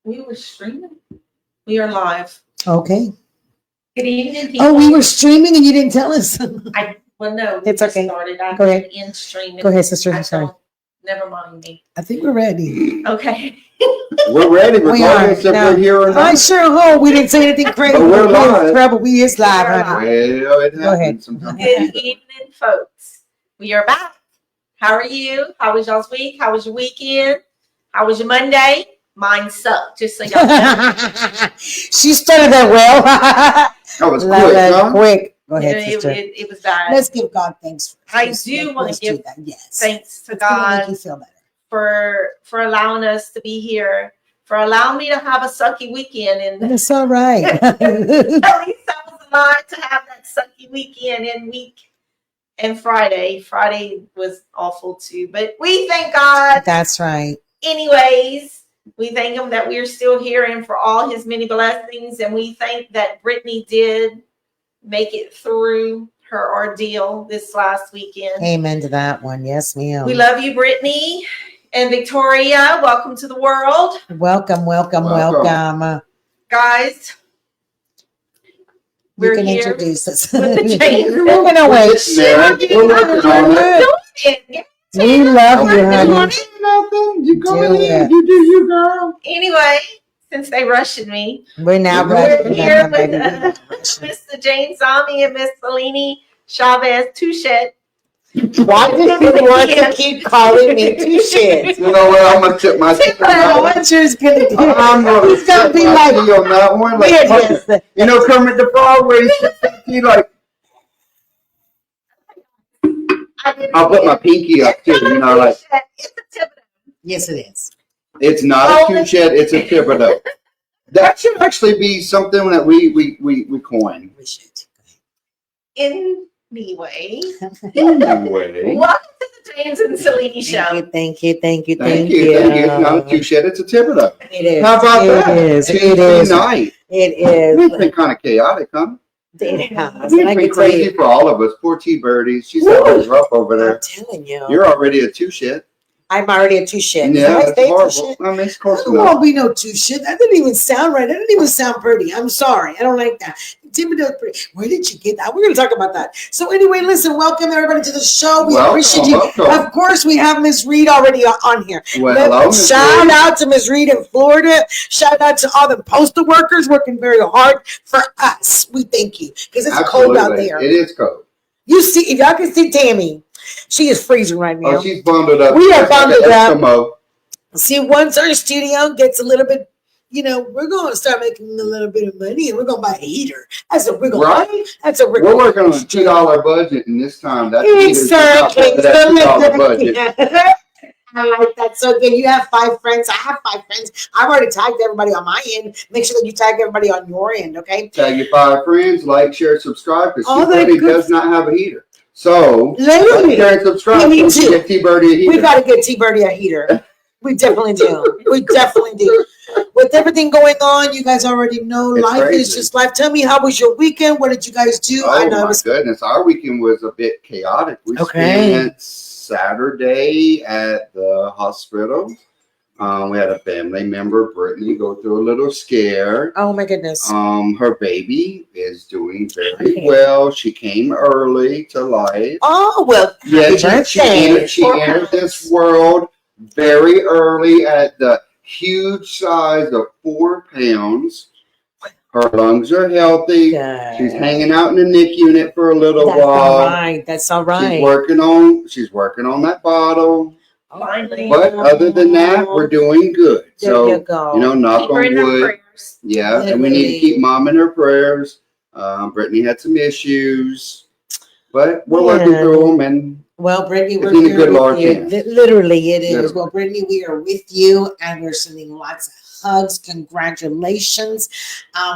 We were streaming. We are live. Okay. Good evening, people. Oh, we were streaming and you didn't tell us. Well, no, it's okay. Started. Go ahead. In streaming. Go ahead, sister. I'm sorry. Never mind me. I think we're ready. Okay. We're ready. Regardless if we're here or not. I sure hope we didn't say anything crazy. But we're live. Trouble. We is live, honey. Well, Go ahead. Good evening, folks. We are back. How are you? How was y'all's week? How was your weekend? How was your Monday? Mine sucked, just so y'all know. She started that well. That was quick, huh? Quick. Go ahead, sister. It was bad. Let's give God thanks. I do want to give thanks to It's God make you feel better. for allowing us to be here, for allowing me to have a sucky weekend. And it's all right. At least I was alive to have that sucky weekend and Friday. Friday was awful too, but we thank God. That's right. Anyways, we thank him that we are still here and for all his many blessings. And we thank that Brittany did make it through her ordeal this last weekend. Amen to that one. Yes, ma'am. We love you, Brittany and Victoria. Welcome to the world. Welcome. Guys, you can here introduce us. We're moving away. We love you, honey. You go ahead. You do you, girl. Anyway, since they rushing me, we're now we're here with Mr. James Zombie and Miss Selene Chavez Touchette. Why did you want to keep calling me Touchette? You know what? I'm gonna tip my. What you're gonna do? It's gonna be like on that one. Like, you know, Kermit the Frog, where he's like. I'll put my pinky up too, you know, like. It's a Thibodeau. Yes, it is. It's not a Touchette, it's a Thibodeau. That should actually be something that we coin. We should. Anyway. Anyway. Welcome to the James and Selene show. Thank you. It's not a Touchette, it's a Thibodeau. It is. How about that? It is. Night. It is. We've been kind of chaotic, huh? It has. It's been crazy for all of us. Poor T-Birdies. She's always rough over there. I'm telling you. You're already a Touchette. I'm already a Touchette. Yeah, it's horrible. I mean, it's close enough. Won't be no Touchette. That didn't even sound right. That didn't even sound pretty. I'm sorry. I don't like that. Thibodeau's pretty. Where did you get that? We're going to talk about that. So anyway, listen, welcome everybody to the show. We appreciate you. Welcome. Of course, we have Miss Reed already on here. Well, hello, shout out to Miss Reed in Florida. Shout out to all the postal workers working very hard for us. We thank you because it's cold out there. It is cold. You see, if y'all can see Tammy, she is freezing right now. Oh, she's bundled up. We are bundled up. See, once our studio gets a little bit, we're going to start making a little bit of money and we're going to buy a heater. That's what we're going to do. That's what we're working on a $2 budget, and this time that's exactly. $2 budget. I like that. So again, you have 5 friends. I have 5 friends. I've already tagged everybody on my end. Make sure that you tag everybody on your end, okay? Tag your 5 friends, like, share, subscribe, because T-Birdie does not have a heater. So, like, share, and subscribe. We need to get T-Birdie a heater. We got to get T-Birdie a heater. We definitely do. We definitely do. With everything going on, you guys already know life is just life. Tell me, how was your weekend? What did you guys do? Oh, my goodness. Our weekend was a bit chaotic. We spent Saturday at the hospital. We had a family member, Brittany, go through a little scare. Oh, my goodness. Her baby is doing very well. She came early to life. Oh, well, yeah, she entered this world very early at the huge size of 4 pounds. Her lungs are healthy. Good. She's hanging out in the NIC unit for a little while. That's all right. She's working on that bottle. Finally. But other than that, we're doing good. There you go. Knock on wood. Yeah, and we need to keep Mom in her prayers. Brittany had some issues, but we're working through them. And well, Brittany, we're in a good Lord hands. Literally, it is. Literally. Well, Brittany, we are with you, and we're sending lots of hugs. Congratulations.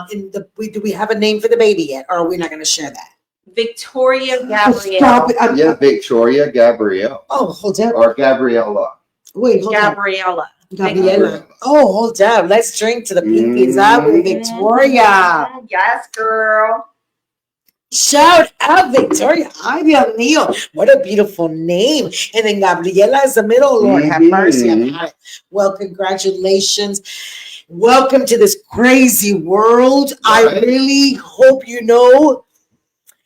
Do we have a name for the baby yet, or are we not going to share that? Victoria Gabrielle. Yeah, Victoria Gabrielle. Oh, hold up. Or Gabriella. Wait, hold Gabriella. Gabriella. Oh, hold up. Let's drink to the pinkies up with Victoria. Yes, girl. Shout out Victoria. Ay, Dios mío. What a beautiful name. And then Gabriela is the middle. Lord have mercy. Well, congratulations. welcome to this crazy world. I Right. really hope you know.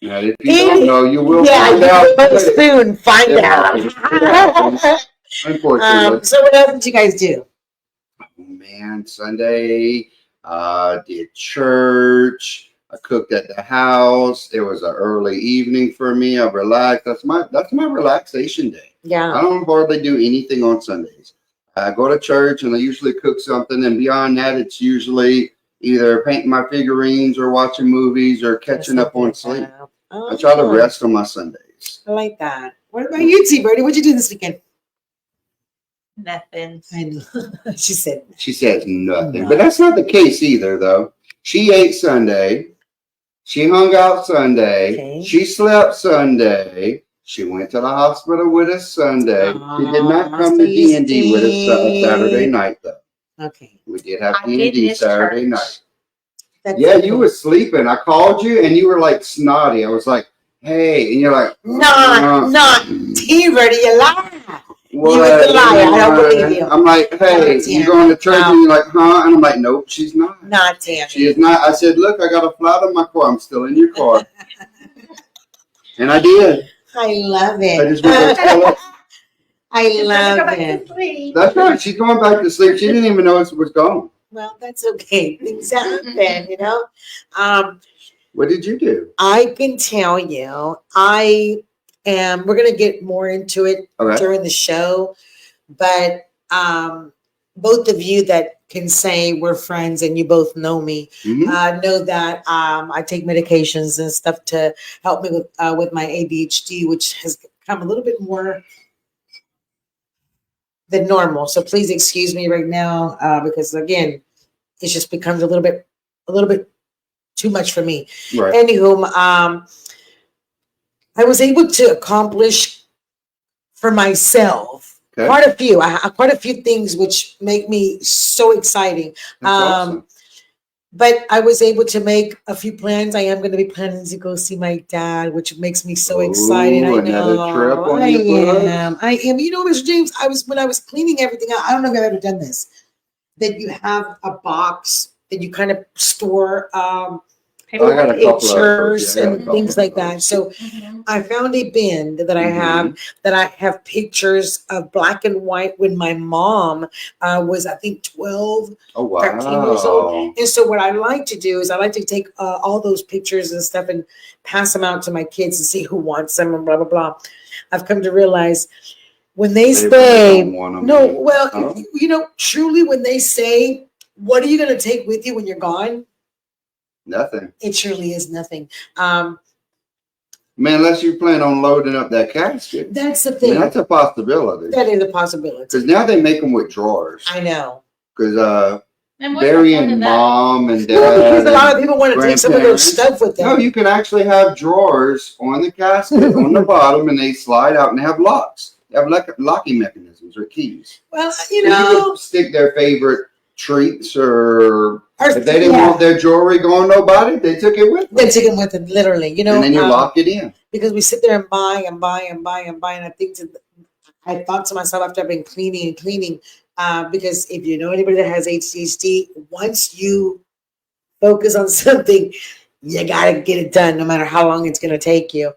And if you don't know, you will find you out will soon find Yeah. out. Unfortunately. So what else did you guys do? Oh man, Sunday, did church. I cooked at the house. It was an early evening for me. I relaxed. That's my relaxation day. I Yeah. don't hardly do anything on Sundays. I go to church and I usually cook something, and beyond that, it's usually either painting my figurines or watching movies or catching up on sleep. Oh, I try to rest on my Sundays. I like that. What about you, T. Birdie? What'd you do this weekend? Nothing. I know. She said. She says nothing, No. but that's not the case either, though. She ate Sunday. She hung out Sunday. Okay. She slept Sunday. She went to the hospital with us Sunday. She did not come to D&D with us Saturday night, though. Okay. We did have I did D&D miss Saturday church. night. That's Yeah, okay. you were sleeping. I called you and you were like snotty. I was like, hey. And you're like, Not T. Birdie, you lie. what? You was the liar. I don't believe you. I'm like, hey, Not you Tammy. going to church? No. And you're like, huh? And I'm like, nope, she's not. Not Tammy. She is not. I said, look, I got a flat on my car. I'm still in your car. And I did. I love it. I just went to the toilet. I Just love gotta go back it. to sleep. That's right. She's going back to sleep. She didn't even know it was gone. Well, that's okay. Things happen, you know. What did you do? I can tell you, we're going to get more into it Okay. during the show, but both of you that can say we're friends and you both know me, Mhm. know that I take medications and stuff to help me with my ADHD, which has become a little bit more than normal. So please excuse me right now because again, it just becomes a little bit too much for me. Right. Anywho, I was able to accomplish for myself Okay. quite a few things which make me so exciting. That's awesome. But I was able to make a few plans. I am going to be planning to go see my dad, which makes me so excited. I Another know. trip on I your books? am. I am. You know, Mr. James, when I was cleaning everything out, I don't know if I've ever done this, that you have a box that you kind of store I got a couple of pictures those. Yeah, I got a and couple things of like those. that. So Mhm. I found a bin that I have pictures of black and white when my mom was, I think, 12, Oh 13 years old. wow. And so what I like to do is I like to take all those pictures and stuff and pass them out to my kids and see who wants them and blah, blah, blah. I've come to realize when they They say, don't want 'em. no, well, Oh. you know, truly when they say, what are you going to take with you when you're gone? Nothing. It surely is nothing. Man, unless you plan on loading up that casket. That's the I mean, thing. that's a possibility. That is a possibility. Because now they make them with drawers. I know. Because And what's the point burying of that? mom and Well, because dad. a lot of people want to take some of their stuff with them. No, you can actually have drawers on the casket on the bottom, and they slide out and they have locks. They have locking mechanisms or keys. Well, So you you know, could stick their favorite treats, or or- if they didn't yeah. want their jewelry going nobody, they took it with them. they take them with them, literally. You know, And then you lock it in. because we sit there and buy and buy and buy and buy, and I thought to myself after I've been cleaning and cleaning, because if you know anybody that has ADHD, once you focus on something, you gotta get it done, no matter how long it's gonna take you.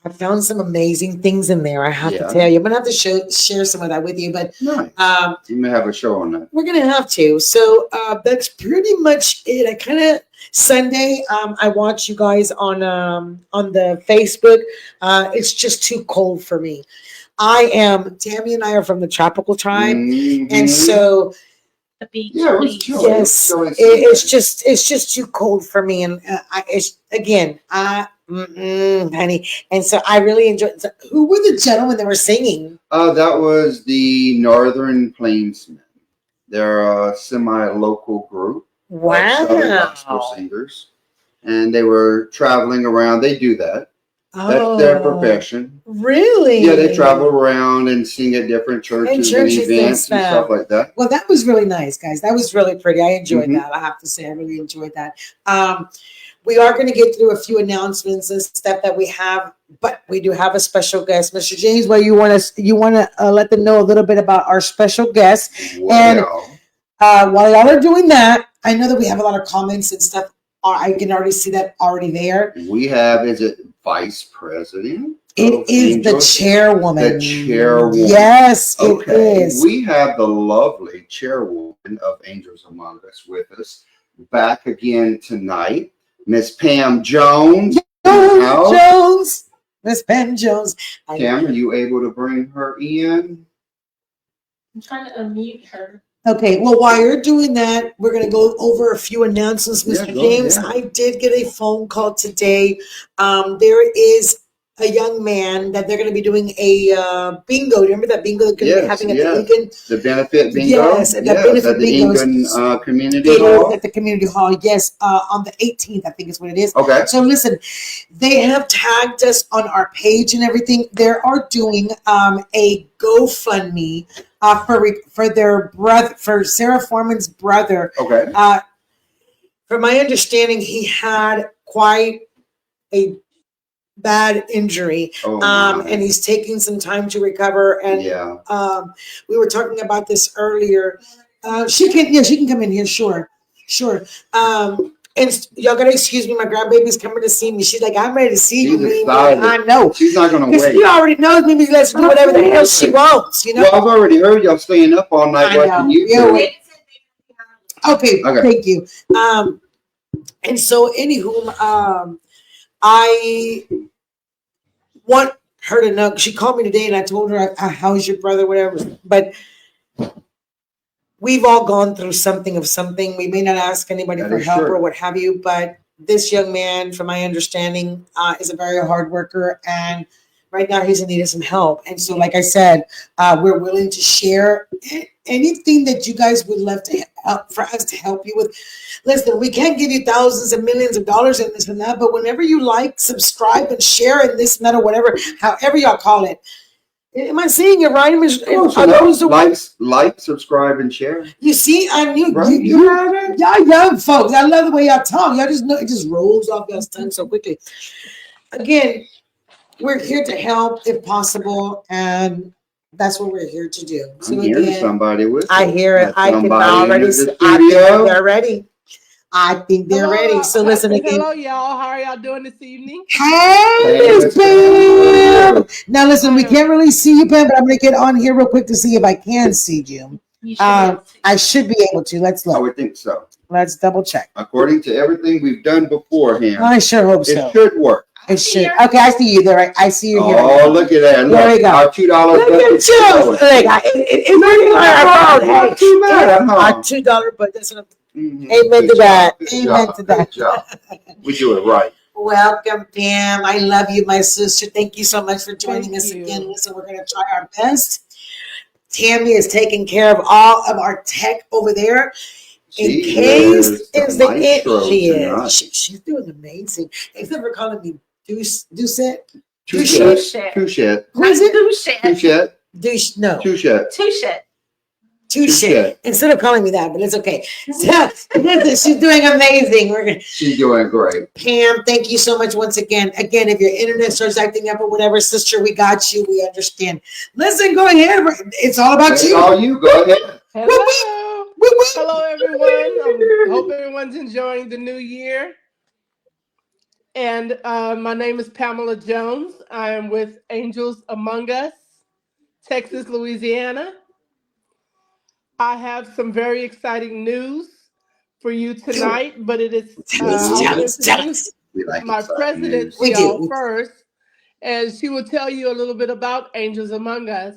I found some amazing things in there. I have to tell you, I'm gonna have to share some of that with you, but Nice. You may have a show on that. we're gonna have to. So that's pretty much it. I kind of Sunday. I watch you guys on the Facebook. It's just too cold for me. Tammy and I are from the tropical tribe, and so The beach. Yeah, it was please. chilly. yes, It was it's just too cold for me, and honey, and so I really enjoyed. So who were the gentlemen that were singing? That was the Northern Plainsmen. They're a semi-local group of Southern gospel Wow. singers, and they were traveling around. They do that. That's their profession. Really? Yeah, they travel around and sing at different churches and churches and events and stuff stuff. like that. Well, that was really nice, guys. That was really pretty. I enjoyed Mhm. that. I have to say, I really enjoyed that. We are going to get through a few announcements and stuff that we have, but we do have a special guest, Mr. James. Well, you want to let them know a little bit about our special guest. Well, While y'all are doing that, I know that we have a lot of comments and stuff. I can already see that already there. We have, is it Vice President? It is the chairwoman. The chairwoman. Yes, it Okay. is. We have the lovely chairwoman of Angels Among Us with us. Back again tonight. Miss Pam Jones. Jones. Miss Pam Jones. Pam, are you able to bring her in? I'm trying to unmute her. Okay, well, while you're doing that, we're going to go over a few announcements. Mr. James, I did get a phone call today. There is a young man that they're going to be doing a bingo. Remember that bingo they're going to be having at the Egan? The benefit bingo? Yes, the benefit at the bingo. Egan Community Hall? At the community hall, yes, on the 18th, I think is what it is. Okay. So listen, they have tagged us on our page and everything. They are doing a GoFundMe for their brother, for Sarah Foreman's brother. Okay. From my understanding, he had quite a bad injury, and he's taking some time to recover. And we were talking about this earlier. She can come in here. Sure. And y'all gotta excuse me. My grandbaby's coming to see me. She's like, I'm ready to see you. I know. She's not gonna wait. She already knows me. Let's do whatever the hell she wants. You know. Well, I've already heard y'all staying up all night watching YouTube. Okay. Thank you. And so, anywho, I want her to know. She called me today, and I told her, "How's your brother?" Whatever. But we've all gone through something of something. We may not ask anybody for help or what have you, but this young man, from my understanding, is a very hard worker, and right now he's in need of some help. And so, like I said, we're willing to share anything that you guys would love to help for us to help you with. Listen, we can't give you thousands and millions of dollars in this and that, but whenever you like, subscribe, and share, and this and that, or whatever, however y'all call it. Am I saying it right? Like, subscribe, and share. You see, I knew y'all young folks. I love the way y'all talk. Y'all just know it just rolls off y'all's tongue so quickly. Again, we're here to help if possible, and that's what we're here to do. So I'm hearing somebody with. I hear it. I can already. I think they're ready. I think they're ready. So listen again. Hello, y'all. How are y'all doing this evening? Hey, Pam. Now listen, we can't really see you, Pam, but I'm going to get on here real quick to see if I can see you. I should be able to. Let's look. I would think so. Let's double check. According to everything we've done beforehand, I sure hope so. It should work. It should. Okay, I see you there. I see you here. Oh, look at that. There we go. Our $2. Look at you. It's really like not too bad. Our $2, but that's what Amen to that. Amen to that. We do it right. Welcome, Pam. I love you, my sister. Thank you so much for joining us again. Listen, we're going to try our best. Tammy is taking care of all of our tech over there. In case is the it. She is. She's doing amazing. Except for calling me Doucette. Touchette. Who is it? Touchette. Douche. No. Touchette. Touche. Instead of calling me that, but it's okay. So, she's doing amazing. She's doing great. Pam, thank you so much once again. Again, if your internet starts acting up or whatever, sister, we got you. We understand. Listen, go ahead. It's all about you. It's all you. Go ahead. Hello. Hello, everyone. I hope everyone's enjoying the new year. And my name is Pamela Jones. I am with Angels Among Us, Texas, Louisiana. I have some very exciting news for you tonight, but it is my president first, and she will tell you a little bit about Angels Among Us,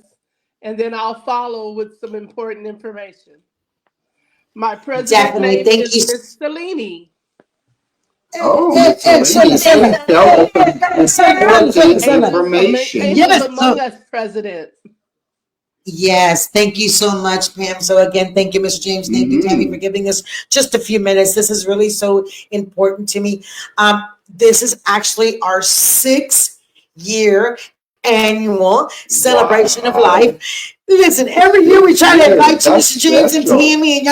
and then I'll follow with some important information. My president's name is Miss Selene. Information. Angels Among Us president. Yes, thank you so much, Pam. So again, thank you, Mr. James. Thank you, Tammy, for giving us just a few minutes. This is really so important to me. This is actually our 6-year annual celebration of life. Listen, every year we try to invite you, Mr. James and Tammy, and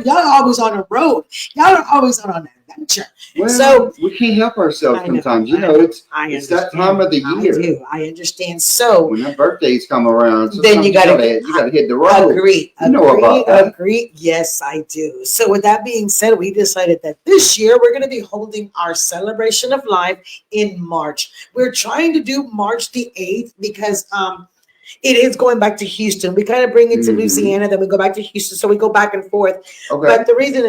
y'all always on the road. Y'all are always on that. adventure. Well, So we can't help ourselves I know, sometimes. You I know, know. it's I it's that understand. time of the I year do. I understand. So when our birthdays come around. then Sometimes you you gotta hit the road. agree, You know about that. agree. Yes, I do. So with that being said, we decided that this year we're going to be holding our celebration of life in March. We're trying to do March the 8th because it is going back to Houston. We kind of bring it to Louisiana, then we go back to Houston. So we go back and forth. Okay. But the reason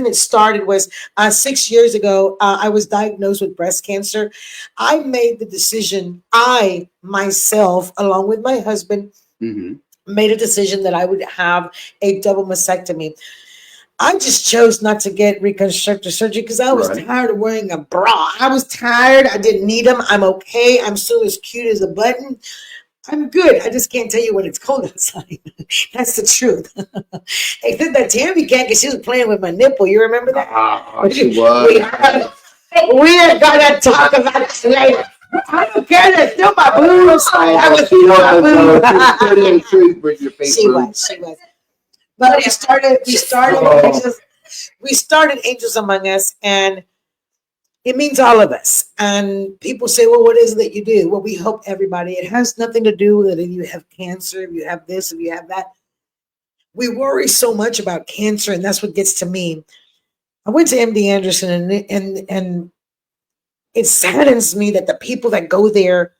it started was 6 years ago, I was diagnosed with breast cancer. I made the decision, I myself, along with my husband, Mm-hmm. made a decision that I would have a double mastectomy. I just chose not to get reconstructive surgery because I was Right. tired of wearing a bra. I was tired. I didn't need them. I'm okay. I'm still as cute as a button. I'm good. I just can't tell you when it's cold outside. That's the truth. Except that Tammy can't because she was playing with my nipple. You remember that? She we was. are gonna talk about it later. I don't care. That's still my boobs. That was She my was. boobs. She was. The truth with your fake She boobs. was. But Oh. we started Angels Among Us, and it means all of us. And people say, well, what is it that you do? Well, we help everybody. It has nothing to do with if you have cancer, if you have this, if you have that. We worry so much about cancer, and that's what gets to me. I went to MD Anderson, and it saddens me that the people that go there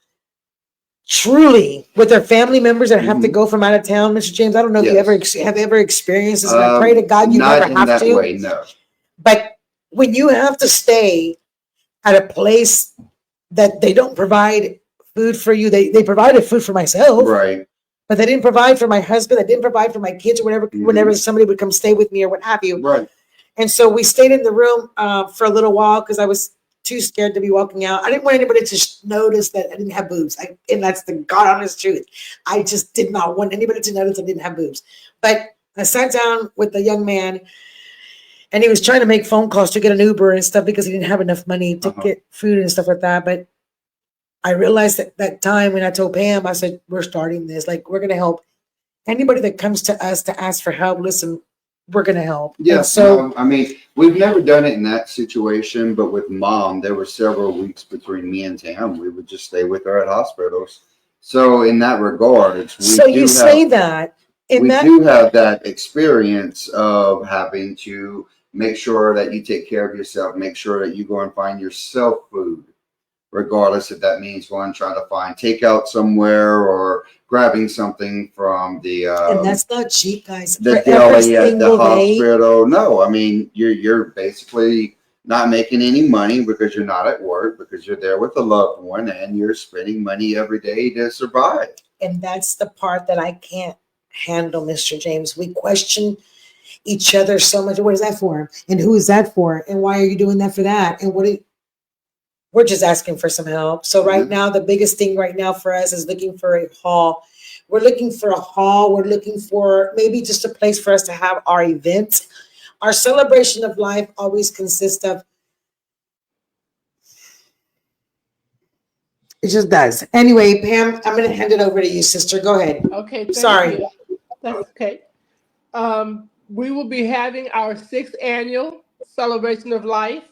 truly with their family members that have to go from out of town, Mr. James. I don't know if you ever have ever experienced this, and I pray to God you never Not in have that to. way, no. But when you have to stay at a place that they don't provide food for you, they provided food for myself, Right. but they didn't provide for my husband. They didn't provide for my kids or whatever. Whenever somebody would come stay with me or what have you, Right. and so we stayed in the room for a little while because I was too scared to be walking out. I didn't want anybody to notice that I didn't have boobs. And that's the God honest truth. I just did not want anybody to notice I didn't have boobs. But I sat down with the young man, and he was trying to make phone calls to get an Uber and stuff because he didn't have enough money to get food and stuff like that. But I realized that time when I told Pam, I said, we're starting this. Like, we're going to help anybody that comes to us to ask for help. Listen, we're going to help. Yeah. And so, No, I mean, we've never done it in that situation, but with Mom, there were several weeks between me and Tam. We would just stay with her at hospitals. So in that regard, you say that. We do have that experience of having to make sure that you take care of yourself, make sure that you go and find yourself food, regardless if that means going trying to find takeout somewhere or grabbing something from the and that's not cheap, guys. the For every deli at the single day. hospital. No, I mean you're basically not making any money because you're not at work, because you're there with a loved one and you're spending money every day to survive. And that's the part that I can't handle, Mr. James. We question each other so much. What is that for? And who is that for? And why are you doing that for that? And we're just asking for some help. So right now, the biggest thing right now for us is looking for a hall. We're looking for a hall. We're looking for maybe just a place for us to have our event. Our celebration of life always consists of, it just does. Anyway, Pam, I'm going to hand it over to you, sister. Go ahead. Okay, thank Sorry. you. That's okay. We will be having our 6th annual celebration of life.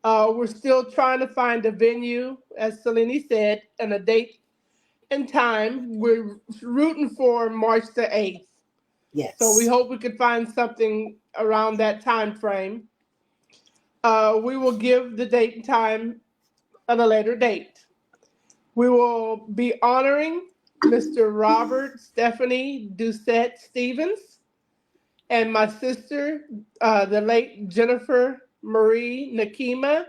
We're still trying to find a venue, as Selene said, and a date and time. We're rooting for March the 8th. Yes. So we hope we can find something around that time frame. We will give the date and time at a later date. We will be honoring Mr. Robert Stephanie Doucette Stevens and my sister, the late Jennifer Marie Nakima.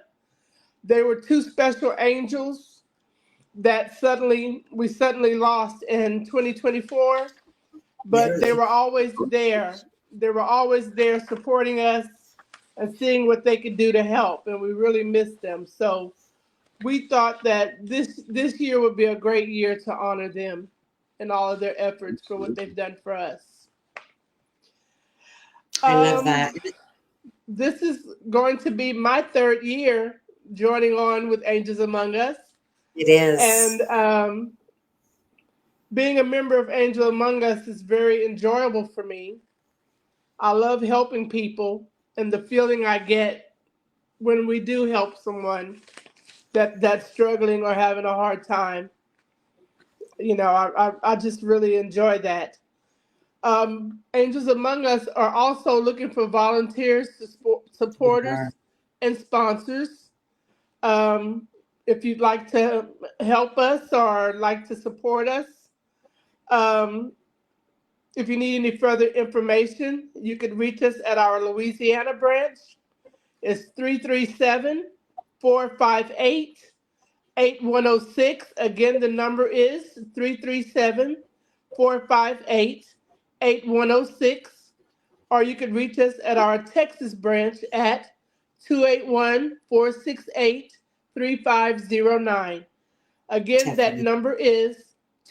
They were two special angels that we suddenly lost in 2024, but they were always there. They were always there supporting us and seeing what they could do to help, and we really missed them. So we thought that this year would be a great year to honor them and all of their efforts for what they've done for us. I love that. This is going to be my 3rd year joining on with Angels Among Us. It is. And being a member of Angel Among Us is very enjoyable for me. I love helping people and the feeling I get when we do help someone that's struggling or having a hard time. I just really enjoy that. Angels Among Us are also looking for volunteers, supporters, and sponsors. Um, if you'd like to help us or like to support us, um, if you need any further information, you can reach us at our Louisiana branch. It's 337-458-8106. Again, the number is 337-458-8106. Or you can reach us at our Texas branch at 281-468-3509. Again, that number is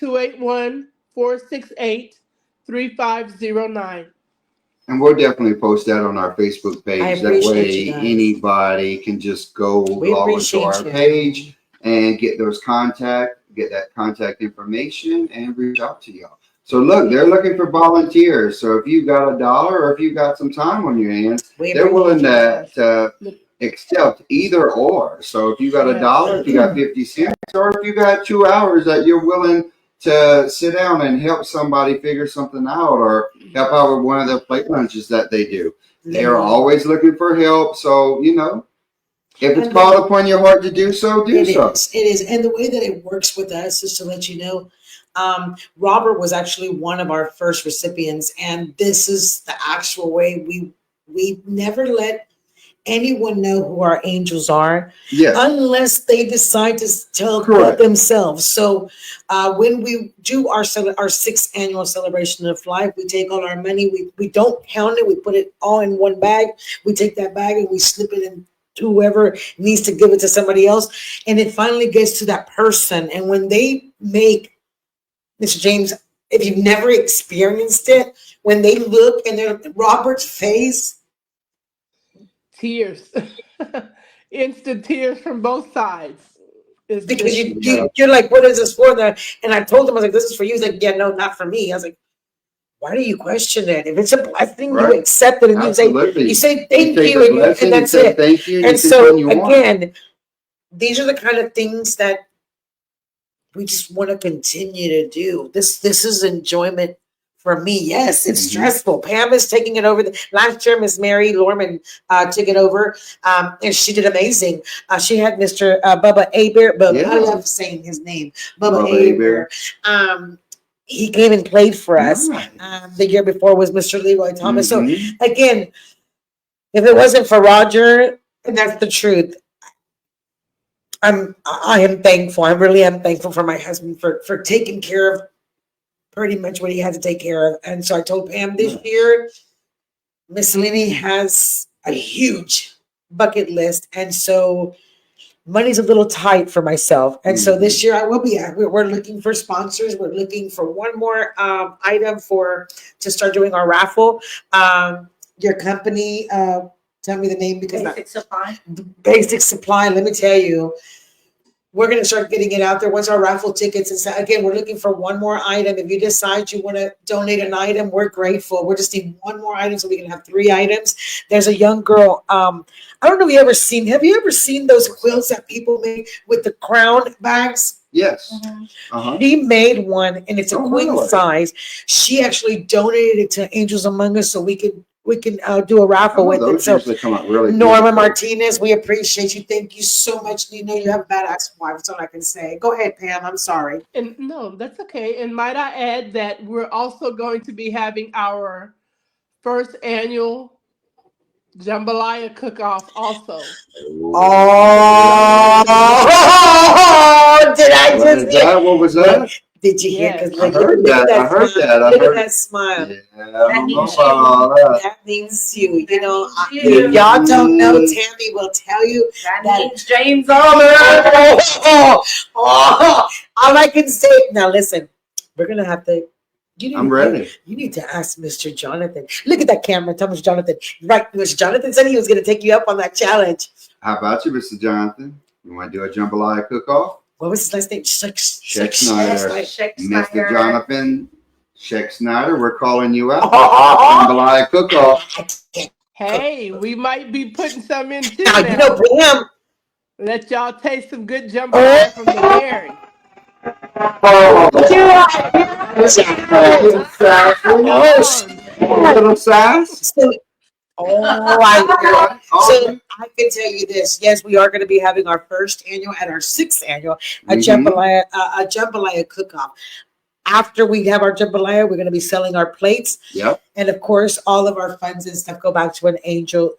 281-468-3509. And we'll definitely post that on our Facebook page. That way anybody can just go log onto our page and get that contact information and reach out to y'all. So look, they're looking for volunteers. So if you got $1 or if you got some time on your hands, they're willing to accept either or. So if you got $1, if you got 50 cents, or if you got 2 hours that you're willing to sit down and help somebody figure something out or help out with one of the plate lunches that they do. They are always looking for help. So, if it's called upon your heart to do so, do so. It is. And the way that it works with us, just to let you know, Robert was actually one of our first recipients. And this is the actual way we never let anyone know who our angels are, unless they decide to tell themselves. So when we do our 6th annual celebration of life, we take all our money, we don't count it, we put it all in one bag. We take that bag and we slip it in to whoever needs to give it to somebody else, and it finally gets to that person. And when they make, Mr. James, if you've never experienced it, when they look and they're Robert's face, tears, instant tears from both sides. Because you're like, what is this for? And I told him, I was like, this is for you. He's like, yeah, no, not for me. I was like, why do you question it? If it's a blessing, you accept it, and you say thank you, and that's it. Thank you, and so again, these are the kind of things that we just want to continue to do. This is enjoyment for me. Yes, it's stressful. Pam is taking it over. Last year, Miss Mary Lorman took it over, and she did amazing. She had Mr. Bubba Aber, but I love saying his name, Bubba Aber. He came and played for us. The year before was Mr. Leroy Thomas. So again, if it wasn't for Roger, and that's the truth, I am thankful. I really am thankful for my husband for taking care of pretty much what he had to take care of. And so I told Pam this year, Miss Selene has a huge bucket list, and so money's a little tight for myself. And so this year I will be, we're looking for sponsors. We're looking for one more item to start doing our raffle. Your company, tell me the name, because Basic Supply. Let me tell you, we're going to start getting it out there once our raffle tickets. And so again, we're looking for one more item. If you decide you want to donate an item, we're grateful. We're just need one more item so we can have 3 items. There's a young girl. I don't know if have you ever seen those quilts that people make with the crown bags? Yes. She made one, and it's a queen size. She actually donated it to Angels Among Us so we can do a raffle with it. So come out really Norma Martinez, we appreciate you. Thank you so much. You have a badass wife. That's all I can say. Go ahead, Pam. I'm sorry. And no, that's okay. And might I add that we're also going to be having our 1st annual jambalaya cook-off also. Did I just hear? What was that? Did you hear? I heard that. I heard that. Look at that smile. That means you. If y'all don't know, Tammy will tell you that means James all I can say now. Listen, we're gonna have to. I'm ready. You need to ask Mr. Jonathan. Look at that camera. Tell Mr. Jonathan. Right, Mr. Jonathan said he was going to take you up on that challenge. How about you, Mr. Jonathan? You want to do a jambalaya cook-off? What was his last name? Sheck Snyder. Mr. Jonathan Sheck Snyder, we're calling you out. Jambalaya cook-off. Hey, we might be putting some in too Now, you know, now. Pam. Let y'all taste some good jambalaya from the dairy. Oh, Shalom. little sass. So, oh, so I can tell you this. Yes, we are going to be having our first annual and our sixth annual a jambalaya cook-off. After we have our jambalaya, we're going to be selling our plates. Yep. And of course, all of our funds and stuff go back to an angel,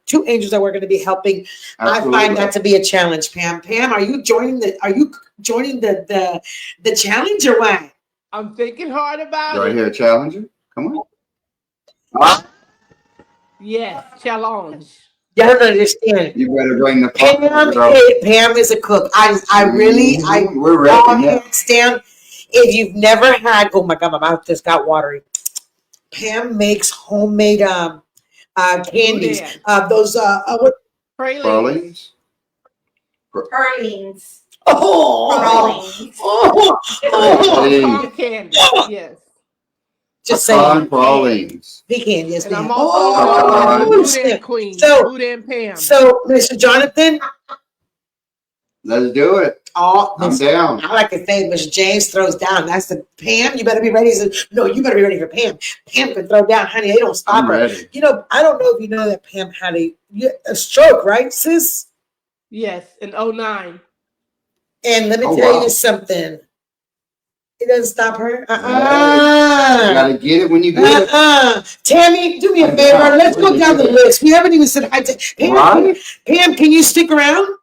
two angels that we're going to be helping. Absolutely. I find that to be a challenge, Pam. Pam, are you joining the challenge or what? I'm thinking hard about Do it. I hear a challenger? Come on. Yes, challenge. You don't understand. You better bring the Pam is a cook. We're ready. All hands down. If you've never had, oh my God, my mouth just got watery. Pam makes homemade candies. Those pralines. Pralines. Palm candy. Yes. Just saying. Pralines. Pecan, yes, and ma'am. I'm also known as Boudin Queen. Boudin Pam. So, Mr. Jonathan. Let's do it. Oh, I'm down. I like to say Mr. James throws down. That's the Pam. You better be ready. No, you better be ready for Pam. Pam can throw down, honey. They don't stop her. Ready. You know, I don't know if you know that Pam had a stroke, right, sis? Yes, in 2009. And let me tell you something. It doesn't stop her. You gotta get it when you get it. Tammy, do me a favor. Let's go down the list. We haven't even said hi to Pam. Pam, can you stick around?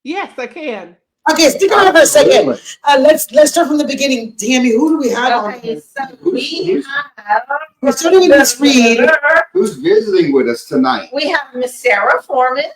Yes, I can. Okay, stick around for a second. Let's start from the beginning. Tammy, who do we have on here? We're starting with Miss Reed. Who's visiting with us tonight? We have Miss Sarah Foreman.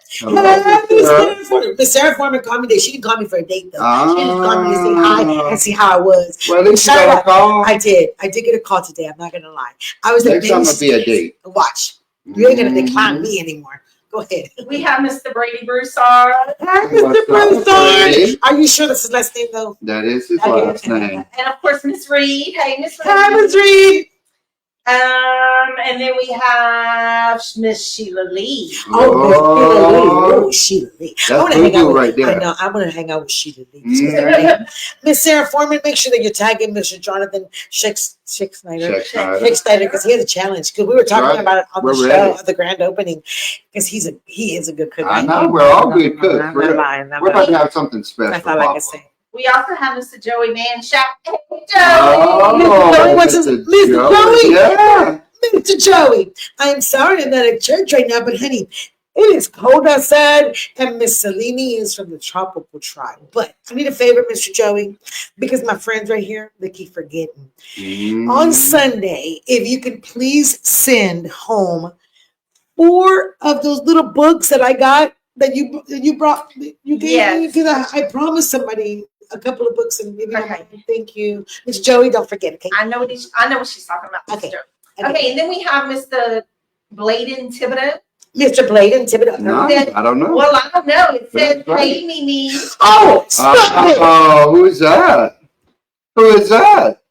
Miss Sarah Foreman called me today. She didn't call me for a date though. She just called me to say hi and see how I was. Well, at least you got a call. I did get a call today. I'm not gonna lie. I was next time it'll be a date. Watch. You ain't gonna decline me anymore. Go ahead. We have Mr. Brady Broussard. Hi, Mr. Broussard. Are you sure that's his last name though? That is his last name. And of course, Miss Reed. Hey, Miss Reed. Hi, Miss Reed. And then we have Miss Sheila Lee. Oh, Sheila Lee. I want to hang out right there. I know. I want to hang out with Sheila Lee. Miss Sarah Foreman, make sure that you're tagging Mr. Jonathan Schick-Snyder because he has a challenge. Because we were talking about it on the show at the grand opening. Because he is a good cook. I know. We're all good cooks. We're about to have something special. That's all I can say. We also have Mr. Joey Manshak. Mr. Joey. Yeah. Mr. Joey. I'm sorry I'm not at church right now, but honey, it is cold outside, and Miss Selene is from the tropical tribe. But I need a favor, Mr. Joey, because my friends right here, they keep forgetting. On Sunday, if you could please send home 4 of those little books that I got that you brought, you gave me, because I promised somebody a couple of books, and maybe thank you, Miss Joey. Don't forget, okay? I know what she's talking about. Okay. Okay, and then we have Mr. Bladen Thibodeau. Mr. Bladen Thibodeau. No, I don't know. Well, I don't know. It says "Hey, Mimi." Oh, stop it! Oh, who is that? Who is that?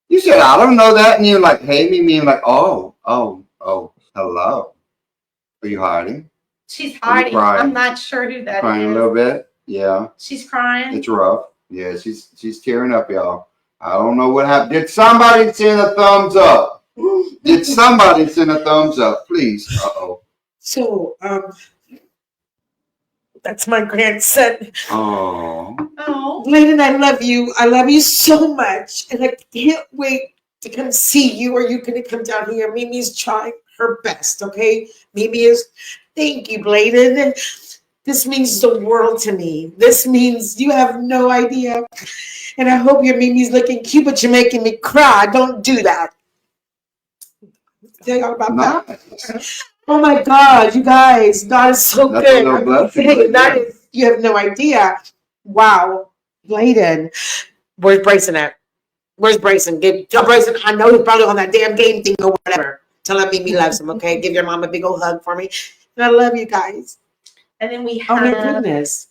You said I don't know that, and you're like, "Hey, Mimi," and like, oh, hello. Are you hiding? She's hiding. I'm not sure who that is. Crying a little bit. Yeah. She's crying. It's rough. Yeah, she's tearing up, y'all. I don't know what happened. Did somebody send a thumbs up? Did somebody send a thumbs up, please? So, that's my grandson. Oh. Bladen, I love you. I love you so much, and I can't wait to come see you. Or you gonna come down here? Mimi's trying her best. Okay, Mimi is. Thank you, Bladen. This means the world to me. This means you have no idea. And I hope your Mimi's looking cute, but you're making me cry. Don't do that. Tell y'all about that. Oh my God, you guys. God is so good. You have no idea. Wow. Bladen. Where's Bryson at? Where's Bryson? Tell Bryson I know he's probably on that damn game thing or whatever. Tell him Mimi loves him, okay? Give your mom a big old hug for me. And I love you guys. And then we have. Oh my goodness.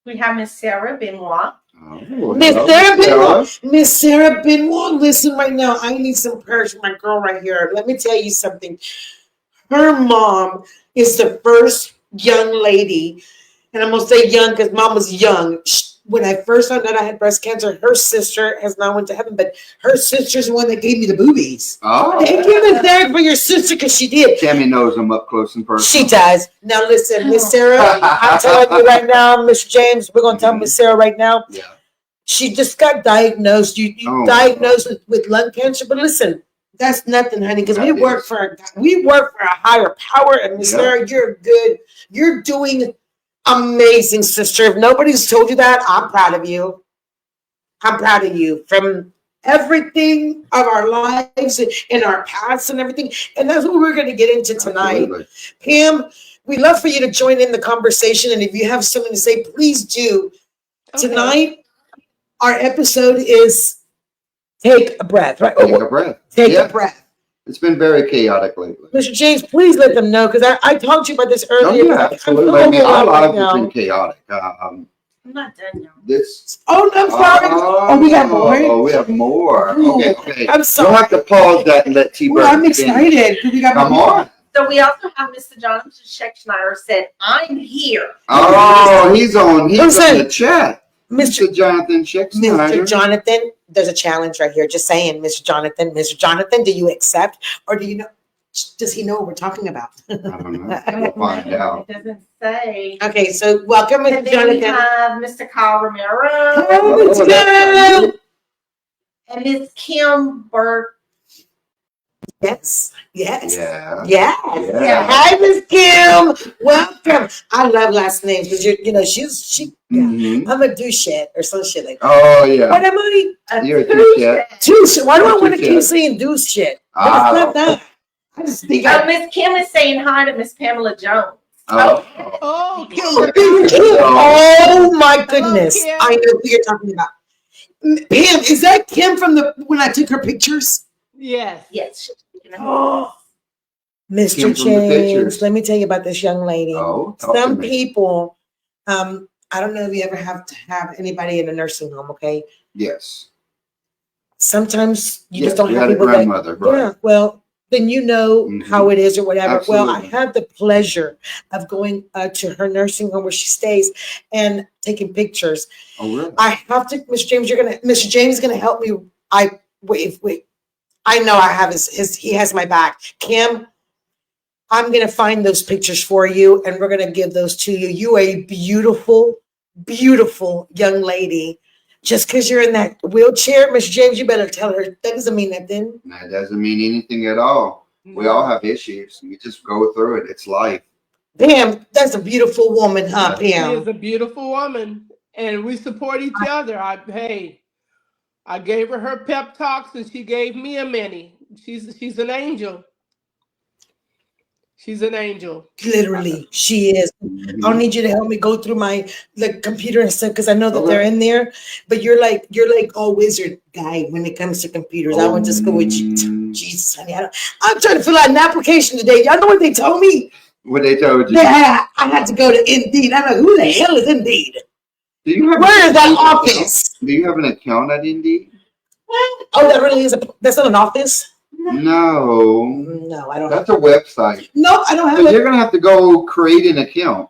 We have Miss Sarah Benoit. Oh, Miss hello, Sarah Miss Sarah. Benoit. Miss Sarah Benoit, listen right now. I need some prayers for my girl right here. Let me tell you something. Her mom is the first young lady, and I'm gonna say young because mom was young. When I first found out I had breast cancer, her sister has now went to heaven, but her sister's the one that gave me the boobies. Oh, Thank you, Miss Sarah, for your sister because she did. Tammy knows them up close and personal. She does. Now listen, Miss Sarah, I'm telling you right now, Mr. James, we're gonna tell Miss Sarah right now. Yeah. She just got diagnosed. You diagnosed with lung cancer, but listen, that's nothing, honey, because we work for a higher power. And Miss Sarah, you're good. You're doing amazing, sister. If nobody's told you that, I'm proud of you. I'm proud of you from everything of our lives and our past and everything. And that's what we're going to get into tonight. Absolutely. Pam, we'd love for you to join in the conversation. And if you have something to say, please do. Okay. Tonight, our episode is Take a Breath, right? Take a breath. Take a breath. It's been very chaotic lately. Mr. James, please let them know, because I talked to you about this earlier. Oh, yeah, absolutely. I mean, our lives have been chaotic. I'm not done now. Oh, I'm sorry. We got more. Oh, we have more. Okay. I'm sorry. We'll have to pause that and let T-Bird I'm excited. Come on. So we also have Mr. Jonathan Scheckschneider said, I'm here. Oh, he's on the chat. Mr. Jonathan Scheckschneider. Mr. Jonathan, there's a challenge right here. Just saying, Mr. Jonathan, do you accept, or do you know? Does he know what we're talking about? I don't know. We'll find out. It doesn't say. Okay, so welcome, Mr. Jonathan. We have Mr. Kyle Romero. Oh, and Miss Kim Burke. Yes. Yeah. Hi, Miss Kim. Welcome. I love last names because I'm gonna do shit or some shit like that. Oh yeah. What am I? You're a do shit. Why do I want to keep saying do shit? It's not that. I just think Miss Kim is saying hi to Miss Pamela Jones. Kim. Oh my goodness. Hello, I know who you're talking about. Pam, is that Kim from when I took her pictures? Yes. Oh, Mr. James, let me tell you about this young lady. Some people, I don't know if you ever have to have anybody in a nursing home, okay? Yes. Sometimes you just don't have people grandmother, right? Yeah, well, then you know how it is or whatever. Absolutely. Well, I had the pleasure of going to her nursing home where she stays and taking pictures. Oh, really? I have to, Mr. James, Mr. James is gonna help me. Wait. I know I have he has my back. Kim, I'm going to find those pictures for you and we're going to give those to you. You are a beautiful, beautiful young lady. Just because you're in that wheelchair, Mr. James, you better tell her that doesn't mean nothing. That doesn't mean anything at all. We all have issues. We just go through it. It's life. Pam, that's a beautiful woman, huh, Pam? She is a beautiful woman and we support each other. I gave her pep talks and she gave me a many. She's an angel. She's an angel. Literally, she is. I'll need you to help me go through my computer and stuff because I know that they're in there. But you're like all wizard guy when it comes to computers. I went to school with you. Jesus, honey, I'm trying to fill out an application today. Y'all know what they told me? What they told you? I had to go to Indeed. I'm like, who the hell is Indeed? Where is that office? Do you have an account at Indeed? What? Oh, that really is that's not an office? No, I don't. That's a website. No, I don't have it. You're gonna have to go create an account,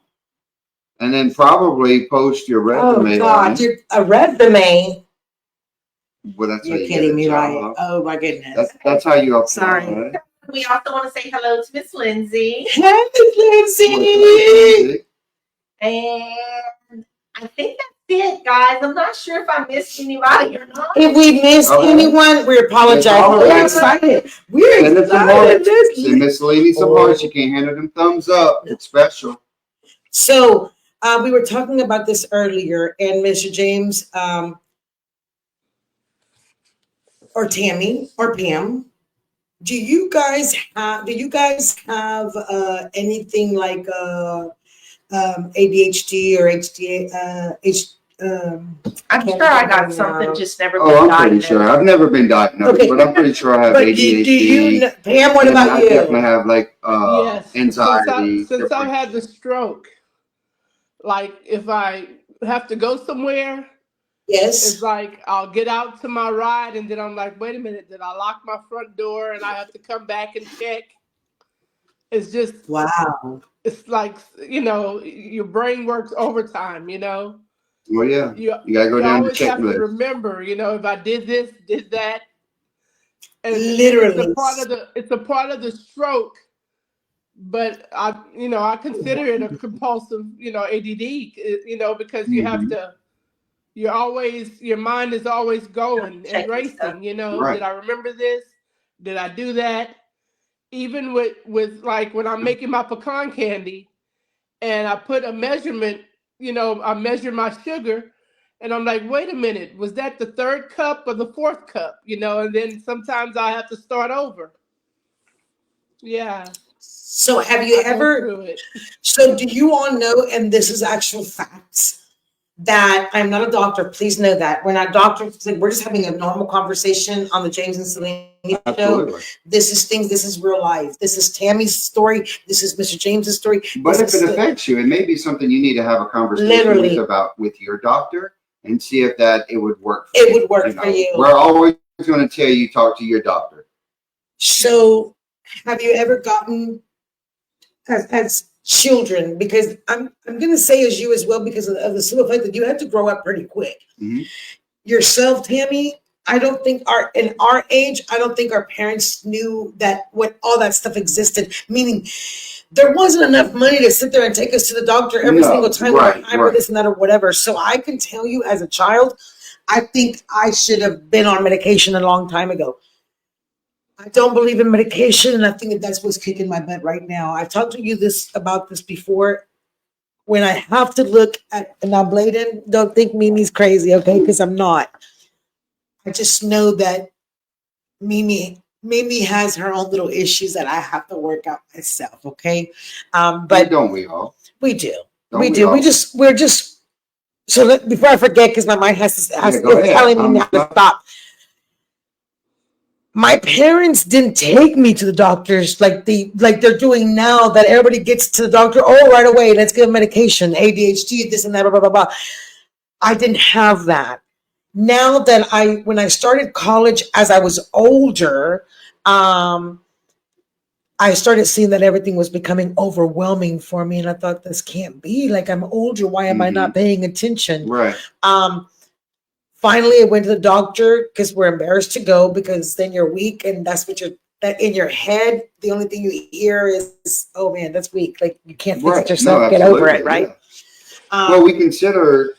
and then probably post your resume. Oh God, a resume. Well, that's you're kidding me, right? Oh my goodness. That's how you apply. Sorry. Right? We also want to say hello to Miss Lindsay. Hey, Miss Lindsay. And I think that's it, guys. I'm not sure if I missed anybody or not. If we missed anyone, we apologize. We're excited. We're excited. Send Miss Selene some hearts. You can't handle them thumbs up. It's special. So we were talking about this earlier, and Mr. James or Tammy or Pam, do you guys have anything like ADHD or I'm sure I got something, just never been diagnosed. I'm pretty sure. I've never been diagnosed, but I'm pretty sure I have ADHD. Do you Pam, what about you? I definitely have anxiety. Since I've had the stroke, like if I have to go somewhere, Yes. It's like I'll get out to my ride and then I'm like, wait a minute, did I lock my front door and I have to come back and check? It's just, Wow. it's like, your brain works overtime, Well, yeah. You You gotta go you down the always have to checklist. remember, if I did this, did that, and it's a Literally. part of the stroke. But I consider it a compulsive, ADD, because you have Hmm. to. Your mind is always going and Checking stuff. racing. Right. Did I remember this? Did I do that? Even with like when I'm making my pecan candy and I put a measurement, I measure my sugar and I'm like, wait a minute, was that the third cup or the fourth cup? And then sometimes I have to start over. Yeah, So have you I go ever, through it. so do you all know, and this is actual facts, that I'm not a doctor, please know that. We're not doctors, like, we're just having a normal conversation on the James and Selene show. Absolutely. This is real life. This is Tammy's story. This is Mr. James's story. But This if it is affects you, it may be something you need to have a conversation literally, with your doctor and see if it would work for it you. would work for you. We're always going to tell you talk to your doctor. So have you ever gotten, as children, because I'm gonna say as you as well, because of the simple fact that you had to grow up pretty quick. Mhm. Yourself, Tammy, I don't think in our age, I don't think our parents knew that when all that stuff existed, meaning there wasn't enough money to sit there and take us to the doctor every single time right, we were this and that or whatever. So I can tell you as a child, I think I should have been on medication a long time ago. I don't believe in medication, and I think that's what's kicking my butt right now. I've talked to you about this before. When I have to look at, and now Bladen, don't think Mimi's crazy, okay? Because I'm not. I just know that Mimi has her own little issues that I have to work out myself, okay? But don't we all? we do. Don't we we do. all? We're just. So before I forget, because my mind is telling me now to stop. My parents didn't take me to the doctors like they're doing now, that everybody gets to the doctor, oh, right away, let's give them medication, ADHD, this and that, blah, blah, blah, blah. I didn't have that. Now that when I started college, as I was older, I started seeing that everything was becoming overwhelming for me. And I thought, this can't be, like, I'm older. Why am I not paying attention? Right. Finally, I went to the doctor because we're embarrassed to go, because then you're weak, and that's what that in your head, the only thing you hear is, oh man, that's weak. Like, you can't fix it yourself. No, get over it, right? Yeah. Well, we consider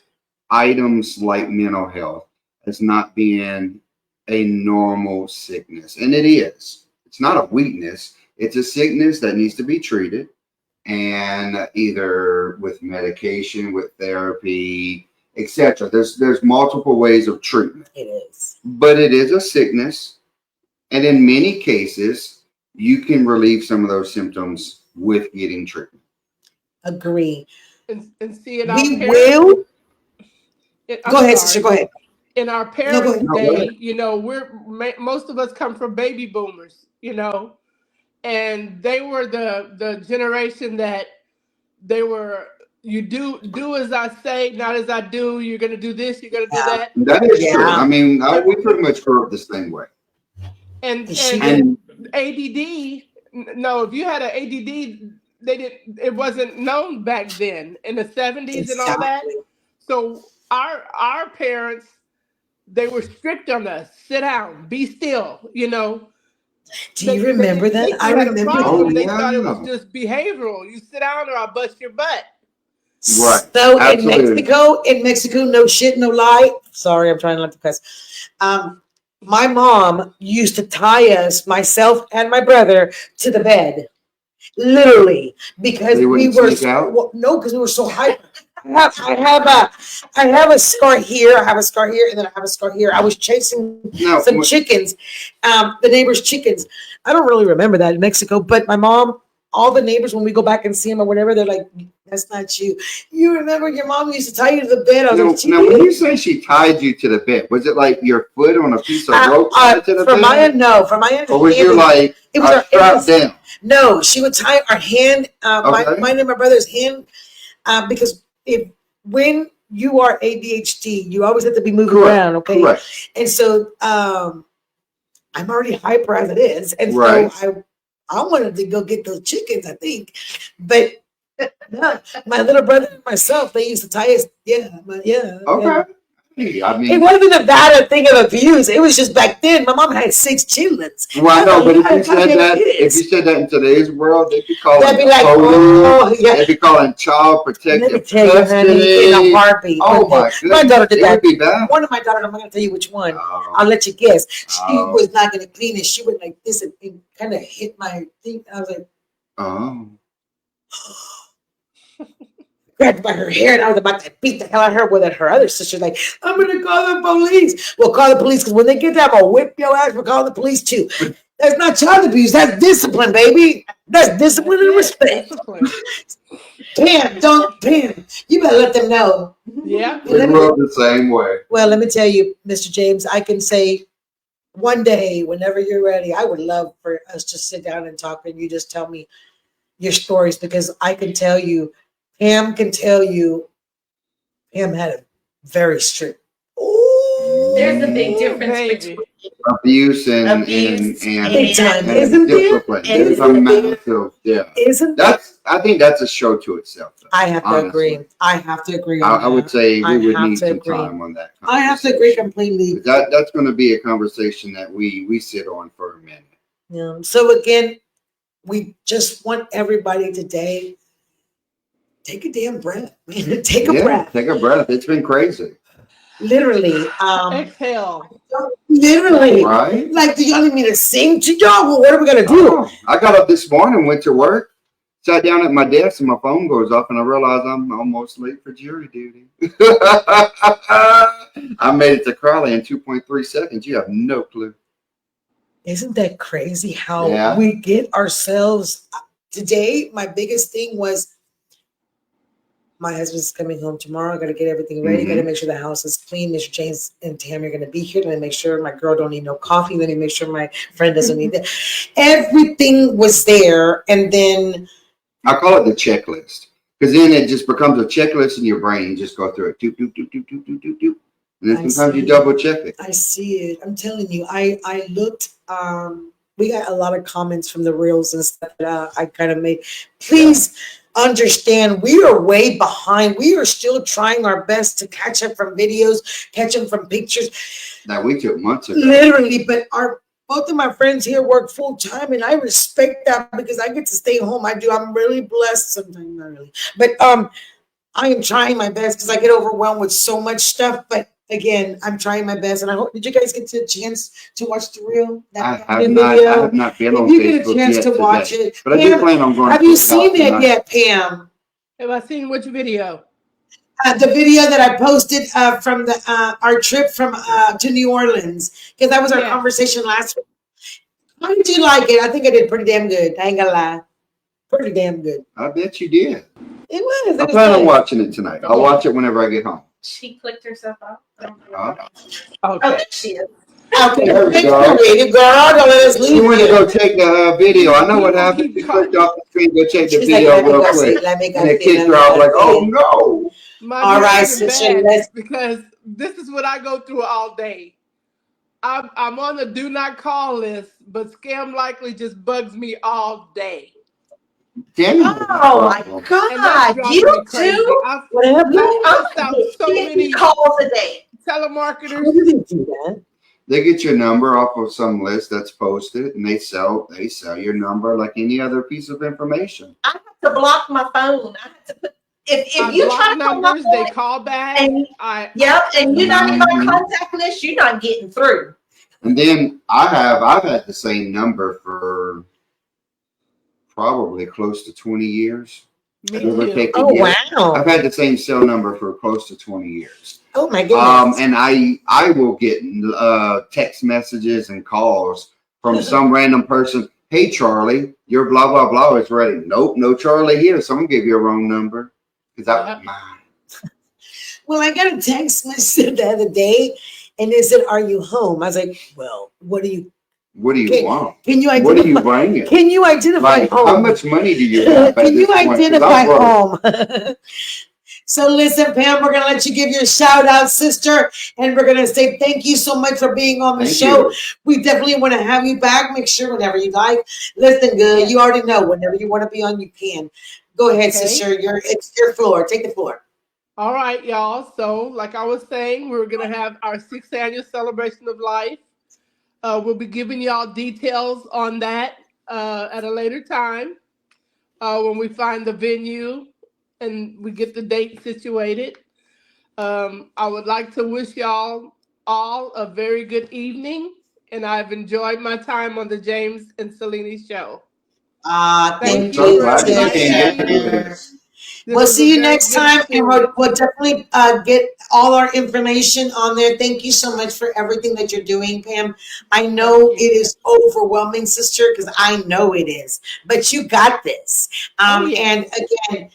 items like mental health as not being a normal sickness. And it is. It's not a weakness. It's a sickness that needs to be treated, and either with medication, with therapy, etc. There's multiple ways of treatment. It is. But it is a sickness. And in many cases, you can relieve some of those symptoms with getting treatment. Agree. And see, in we will. Go ahead, sister. Go ahead. In our parents' day, most of us come from baby boomers, and they were the generation that they were. You do as I say, not as I do. You're gonna do this. You're gonna do that. That is true. I mean, we pretty much grew up the same way. And ADD. No, if you had an ADD, they didn't. It wasn't known back then in the 70s and all that. So our parents, they were strict on us. Sit down, be still. Do you remember that? I remember. They thought it was just behavioral. You sit down or I'll bust your butt. Right. So in Mexico, no shit, no lie. Sorry, I'm trying not to cuss. My mom used to tie us, myself and my brother, to the bed, literally, because we were because we were so hyper. I have a scar here. I have a scar here, and then I have a scar here. I was chasing some chickens, the neighbors' chickens. I don't really remember that in Mexico, but my mom, all the neighbors, when we go back and see them or whatever, they're like, "That's not you. You remember your mom used to tie you to the bed?" I was now, when you say she tied you to the bed, was it like your foot on a piece of rope tied to the bed? From my understanding, or was you like strapped down? No, she would tie our hand, mine and my brother's hand, because when you are ADHD. You always have to be moving Correct. around, okay? Correct. And so I'm already hyper as it is. And Right. so I wanted to go get those chickens, I think. But no, my little brother and myself, they used to tie us. Yeah. Okay. I mean, it wasn't a bad thing of abuse. It was just back then. My mom had 6 children. well, I know, but if you said that in today's world, they'd be calling They'd be like, police. They'd be calling child protective custody in a heartbeat. Oh my goodness. My daughter did that. It would be bad. One of my daughters, I'm not going to tell you which one. Oh. I'll let you guess. She was not going to clean it. She went like this and kind of hit my thing. I was like, oh. Grabbed by her hair, and I was about to beat the hell out of her. With her other sister's like, I'm gonna call the police. Well, call the police, because when they get there, I'm gonna whip your ass. We'll call the police too. That's not child abuse. That's discipline, baby. That's discipline and respect. Pam, you better let them know. Yeah. We grew up the same way. Well, let me tell you, Mr. James, I can say one day, whenever you're ready, I would love for us to sit down and talk, and you just tell me your stories, because I can tell you, Pam can tell you, Pam had a very strict. There's a big difference between abuse and discipline. There's a massive, I think that's a show to itself. Though, I have to agree. I have to agree. I would say we would need some time on that. I have to agree completely. That's going to be a conversation that we sit on for a minute. Yeah. So again, we just want everybody today. Take a damn breath, man. Take a breath. Take a breath. It's been crazy. Literally. Exhale. Literally. Right? Like, do y'all need me to sing to y'all? Well, what are we going to do? I got up this morning, went to work, sat down at my desk, and my phone goes off, and I realized I'm almost late for jury duty. I made it to Crowley in 2.3 seconds. You have no clue. Isn't that crazy how we get ourselves? Today, my biggest thing was, my husband's coming home tomorrow. I got to get everything ready. Got to make sure the house is clean. Mr. James and Tammy are going to be here. Let me make sure my girl don't need no coffee. Let me make sure my friend doesn't need that. Everything was there. And then I call it the checklist, because then it just becomes a checklist in your brain. You just go through it. Doop, doop, doop, doop, doop, doop, doop, doop. And then sometimes you double check it. I see it. I'm telling you, I looked, we got a lot of comments from the reels and stuff that I kind of made. Please understand, we are way behind. We are still trying our best to catch up from videos, catch up from pictures. That we took months ago. Literally, but both of my friends here work full time, and I respect that because I get to stay home. I do. I'm really blessed. Sometimes not really, but I am trying my best because I get overwhelmed with so much stuff. But again, I'm trying my best, and I hope. Did you guys get a chance to watch the reel? I have not been on Facebook yet. If you get a chance to watch it, but I do plan on going. Have you seen it yet, Pam? Have I seen which video? The video that I posted from our trip from to New Orleans, because that was our conversation last week. How did you like it? I think I did pretty damn good. I ain't gonna lie, pretty damn good. I bet you did. It was. I plan on watching it tonight. I'll watch it whenever I get home. She clicked herself out. Okay. Oh, there she is. Okay, there we go. You went to go take the video. I know what happened. You clicked off the screen, go check the video real quick. And the kids are all like, "Oh no!" All right, because this is what I go through all day. I'm on the do not call list, but Scam Likely just bugs me all day. Oh my God! You too? I've so many calls a day. Telemarketers. They get your number off of some list that's posted, and they sell your number like any other piece of information. I have to block my phone. I have to put if you try to call numbers, they call back. And you're not in my contact list, you're not getting through. And then I've had the same number for probably close to 20 years. Oh wow! I've had the same cell number for close to 20 years. Oh my goodness! And I will get text messages and calls from some random person. Hey Charlie, your blah blah blah is ready. Nope, no Charlie here. Someone gave you a wrong number because that was mine. Well, I got a text message the other day, and it said, "Are you home?" I was like, "Well, what do you want? Can you identify? What are you bringing? Can you identify home? How much money do you have? Can you identify home?" So listen, Pam, we're gonna let you give your shout out, sister, and we're gonna say thank you so much for being on the show. We definitely want to have you back. Make sure whenever you like. Listen, good. You already know whenever you want to be on, you can. Go ahead, sister. It's your floor. Take the floor. All right, y'all. So, like I was saying, we're gonna have our 6th annual celebration of life. We'll be giving y'all details on that at a later time when we find the venue and we get the date situated. I would like to wish y'all all a very good evening, and I've enjoyed my time on the James and Selene show. Thank so you. glad you came in. We'll see you next time, and we'll definitely get all our information on there. Thank you so much for everything that you're doing, Pam. I know it is overwhelming, sister, because I know it is, but you got this. And again,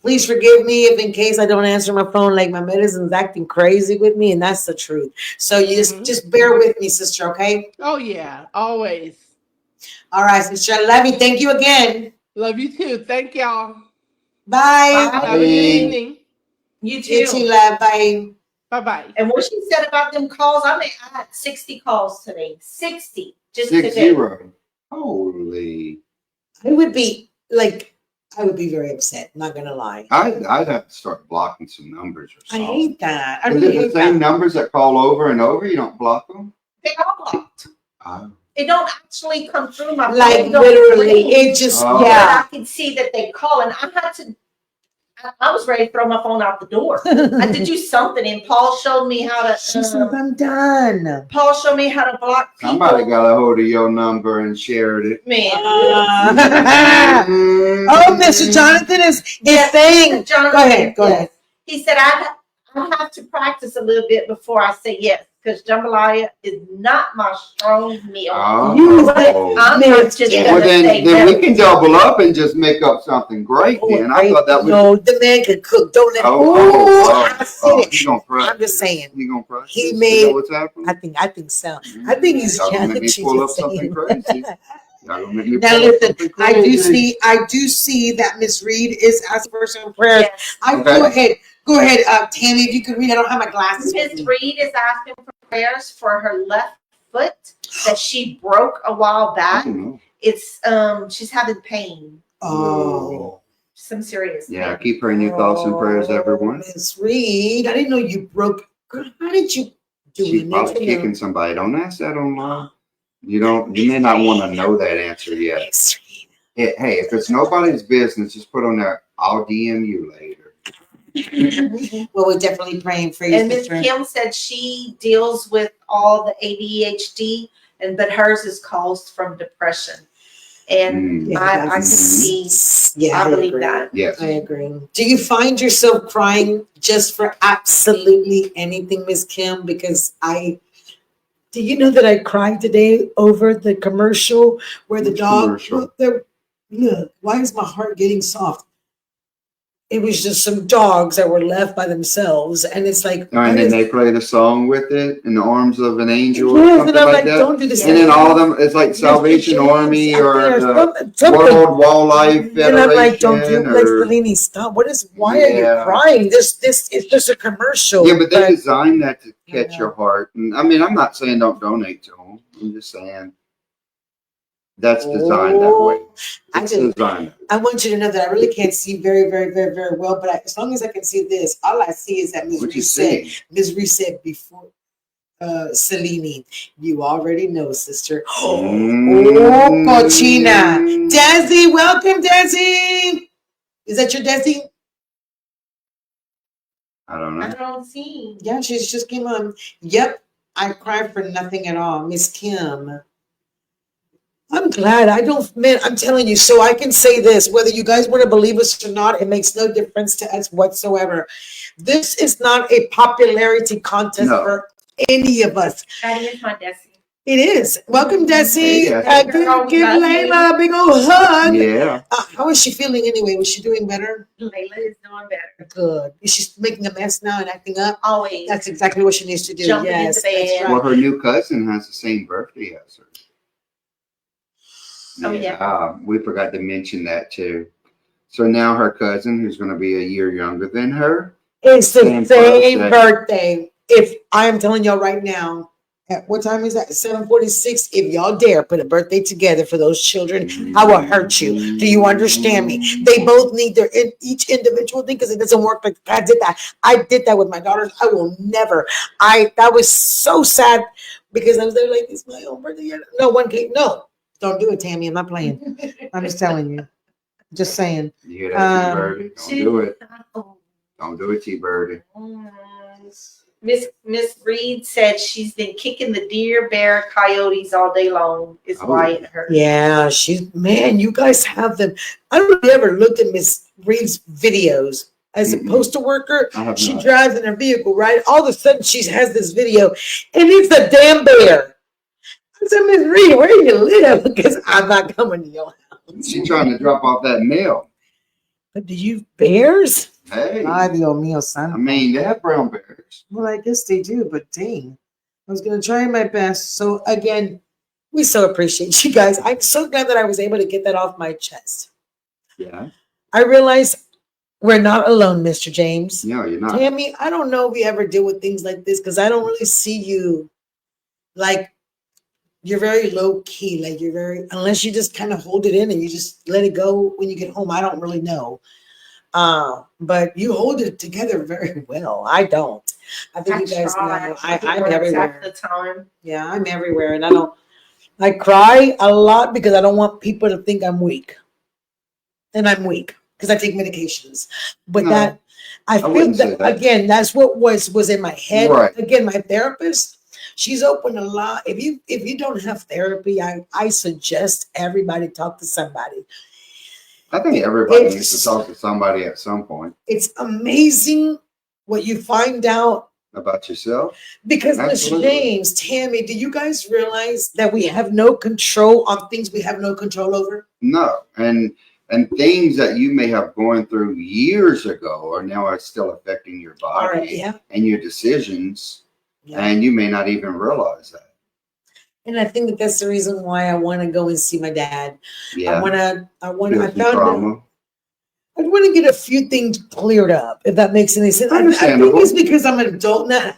please forgive me if in case I don't answer my phone, like my medicine's acting crazy with me, and that's the truth. So you just bear with me, sister, okay? Oh, yeah, always. All right, sister. I love you. Thank you again. Love you too. Thank y'all. Bye. Have a good evening. You too. You too, love. Bye. Bye-bye. And what she said about them calls, I had 60 calls today. 60 just 60. today. Holy. I would be very upset, not gonna lie. I'd have to start blocking some numbers or something. I hate that. I Is really it hate the same that. numbers that call over and over? You don't block them? They all blocked. Oh. It don't actually come through my phone. Like literally, it just But I can see that they call, and I had to. I was ready to throw my phone out the door. I had to do something, and Paul showed me how to. She said, "I'm done." Paul showed me how to block people. Somebody got a hold of your number and shared it. Man. Oh, Mr. Jonathan is saying. Jonathan, Go ahead. He said, I have to practice a little bit before I say yes, because jambalaya is not my strong meal. I'm not just well, then we can double up and just make up something great. Then I thought that was the man can cook. Don't let he's gonna cry. I'm just saying. He gonna cry. He made. What's happening? I think so. I think he's gonna make me pull up something crazy. Now listen, I do see that Miss Reed is asking for some prayers. Yes. Go ahead, Tammy, if you could read. I don't have my glasses. Miss Reed is asking for prayers for her left foot that she broke a while back. It's she's having pain. Oh. Some serious pain. Yeah, keep her in your thoughts and prayers, everyone. Miss Reed, I didn't know you broke. How did you do it? She's probably kicking somebody. Don't ask that online. You may not want to know that answer yet. Hey, if it's nobody's business, just put on there, I'll DM you later. Well, we're definitely praying for you. And Miss Kim said she deals with all the ADHD, but hers is caused from depression. And I can see, I believe that. Yes. I agree. Do you find yourself crying just for absolutely anything, Miss Kim? Because do you know that I cried today over the commercial where the dog, look, why is my heart getting soft? It was just some dogs that were left by themselves, and it's like. And then they play the song with it, "In the Arms of an Angel," or something like that. Don't do this. And then all of them, it's like Salvation Army or the World Wildlife Federation. And I'm like, don't do it, like Selene, stop. Why are you crying? This it's just a commercial. Yeah, but they designed that to catch your heart. And I mean, I'm not saying don't donate to them. I'm just saying. That's designed that way. I want you to know that I really can't see very, very, very, very well. But as long as I can see this, all I see is that Ms. Reed said before Selene, you already know, sister. Oh, Cochina. Desi, welcome, Desi. Is that your Desi? I don't know. I don't see. Yeah, she just came on. Yep, I cried for nothing at all. Miss Kim. I'm glad. I'm telling you, so I can say this, whether you guys want to believe us or not, it makes no difference to us whatsoever. This is not a popularity contest for any of us. That is my Desi. It is. Welcome, Desi. Give Layla a big old hug. Yeah. How is she feeling anyway? Was she doing better? Layla is doing better. Good. Is she making a mess now and acting up? Always. That's exactly what she needs to do. Jumping into bed. That's right. Well, her new cousin has the same birthday as her. Oh, yeah. We forgot to mention that too. So now her cousin, who's going to be a year younger than her, it's the same same birthday. birthday. If I am telling y'all right now, at what time is that? 7:46. If y'all dare put a birthday together for those children, I will hurt you. Do you understand me? They both need their each individual thing because it doesn't work like I did that. I did that with my daughters. I will never. That was so sad because I was there like, it's my own birthday. No one came. No, don't do it, Tammy. I'm not playing. I'm just telling you. Just saying. You hear that, T-Birdie? Don't do it. Don't do it, T-Birdie. Miss Reed said she's been kicking the deer, bear, coyotes all day long. Is why it hurts. Yeah, man, you guys have them. I don't know if you ever looked at Miss Reed's videos. As a postal worker, she drives in her vehicle, right? All of a sudden, she has this video, and it's a damn bear. I said, Miss Reed, where do you live? Because I'm not coming to your house. She's trying to drop off that mail. But do you bears? Hey. Ay, Dios mío, son. I mean, they have brown bears. Well, I guess they do, but dang. I was going to try my best. So, again, we so appreciate you guys. I'm so glad that I was able to get that off my chest. Yeah. I realize we're not alone, Mr. James. No, you're not. Tammy, I don't know if you ever deal with things like this because I don't really see you like you're very low key. Like you're very, unless you just kind of hold it in and you just let it go when you get home. I don't really know. But you hold it together very well. I don't. I think you guys know I'm everywhere. The time. Yeah, I'm everywhere. And I cry a lot because I don't want people to think I'm weak. And I'm weak because I take medications. But no, I feel that again, that's what was in my head. Right. Again, my therapist, she's open a lot. If you don't have therapy, I suggest everybody talk to somebody. I think everybody needs to talk to somebody at some point. It's amazing what you find out about yourself. Because Mr. James, Tammy, do you guys realize that we have no control on things we have no control over? No. And things that you may have gone through years ago are now still affecting your body and your decisions. Yeah. And you may not even realize that. And I think that's the reason why I want to go and see my dad. Yeah. I want to get a few things cleared up, if that makes any sense. I think it's because I'm an adult now.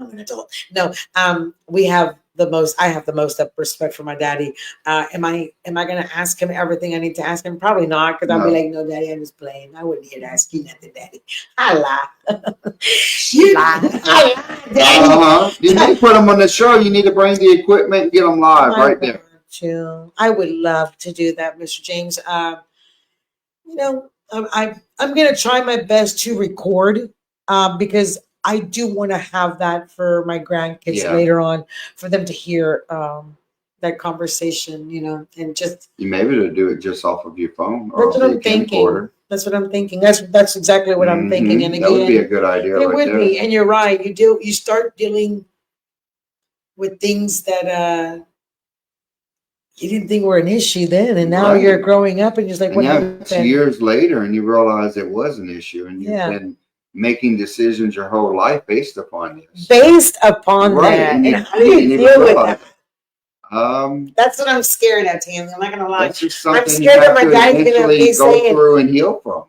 I'm an adult. No, I have the most respect for my daddy. Am I gonna ask him everything I need to ask him? Probably not, because I'll be like, no, daddy, I'm just playing. I wouldn't here to ask you nothing, daddy. I lie. She lied. I lie, daddy. You need to put them on the show. You need to bring the equipment and get them live right there. I would love to do that, Mr. James. I'm gonna try my best to record because I do want to have that for my grandkids later on, for them to hear that conversation, and just. You may be able to do it just off of your phone. Or that's what I'm thinking. Recorder. That's what I'm thinking. That's exactly what I'm thinking. And again, that would be a good idea. It would be, and you're right. You start dealing with things that you didn't think were an issue then, and now you're growing up, and you're like, what happened? 2 years later, and you realize it was an issue, and you've been making decisions your whole life based upon this. Based upon that. And how do you deal with that? That's what I'm scared of, Tammy. I'm not gonna lie. That's just something I'm scared that my dad's gonna be saying, through and heal from.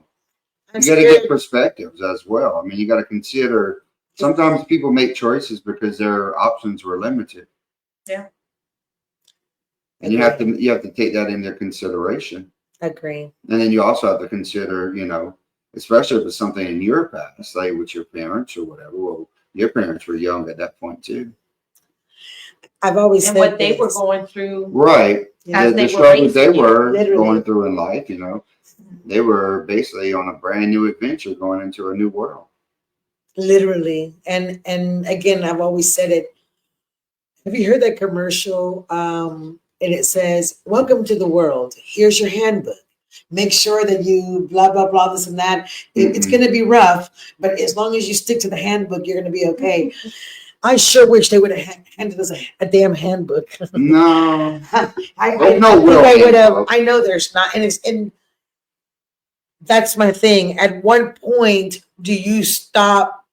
You got to get perspectives as well. I mean, you got to consider. Sometimes people make choices because their options were limited. Yeah. And you have to take that into consideration. Agree. And then you also have to consider, especially if it's something in your past, say with your parents or whatever. Well, your parents were young at that point too. I've always said what they were going through. Right. The struggles they were going through in life, they were basically on a brand new adventure going into a new world. Literally. And again, I've always said it. Have you heard that commercial? And it says, "Welcome to the world. Here's your handbook. Make sure that you blah, blah, blah, this and that. It's going to be rough, but as long as you stick to the handbook, you're going to be okay." I sure wish they would have handed us a damn handbook. No. I would have. I know there's not. And that's my thing. At one point, do you stop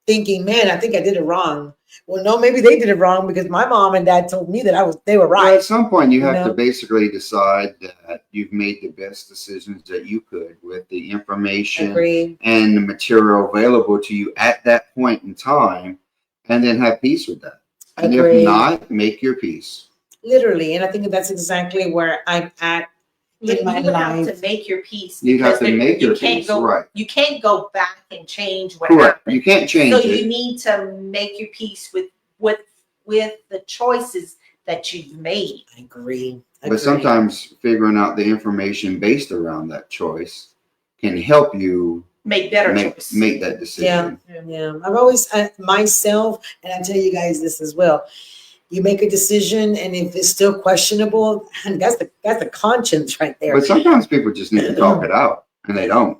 thinking, man, I think I did it wrong? Well, no, maybe they did it wrong because my mom and dad told me that they were Well, right. at some point, you have know? to basically decide that you've made the best decisions that you could with the information Agreed. and the material available to you at that point in time, and then have peace with that. And if Agreed. not, make your peace. Literally, and I think that's exactly where I'm at in my You would life. have to make your peace. You have because to make your you can't peace, go, right? You can't go back and change what Correct. happened. You can't change So it. you need to make your peace with the choices that you've made. I agree. But sometimes figuring out the information based around that choice can help you Make better choices. Make that decision. Yeah. I've always myself, and I tell you guys this as well. You make a decision, and if it's still questionable, and that's the conscience right there. But sometimes people just need to talk it out, and they don't.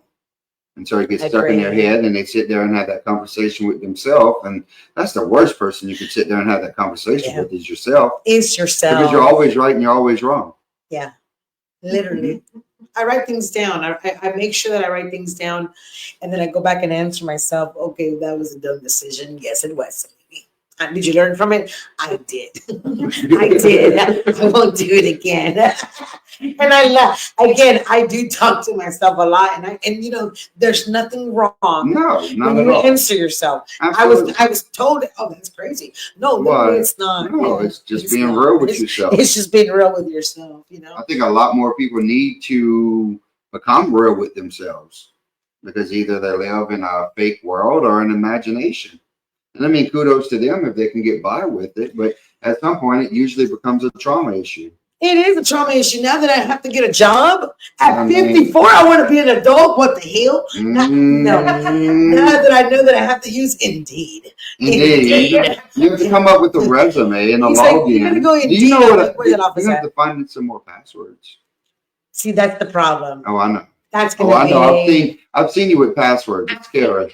And so it gets stuck in their head, and they sit there and have that conversation with themselves. And that's the worst person you could sit there and have that conversation with is yourself. It's yourself. Because you're always right and you're always wrong. Yeah, literally. I write things down. I make sure that I write things down, and then I go back and answer myself. Okay, that was a dumb decision. Yes, it was. Did you learn from it? I did. I did. I won't do it again. And I laugh. Again, I do talk to myself a lot, and you know, there's nothing wrong. No, not when at you all. answer yourself. Absolutely. I was told, oh, that's crazy. No, it's not. No, it's just being real with yourself. It's just being real with yourself, you know. I think a lot more people need to become real with themselves because either they live in a fake world or an imagination. And I mean, kudos to them if they can get by with it. But at some point, it usually becomes a trauma issue. It is a trauma issue. Now that I have to get a job at 54, I want to be an adult. What the hell? No. Now that I know that I have to use Indeed. Indeed. You have to come up with a resume and a login. You're gonna go Indeed. Do you know what? Where's that office You at? have to find some more passwords. See, that's the problem. Oh, I know. That's gonna I know. I've seen you with passwords. It's scary.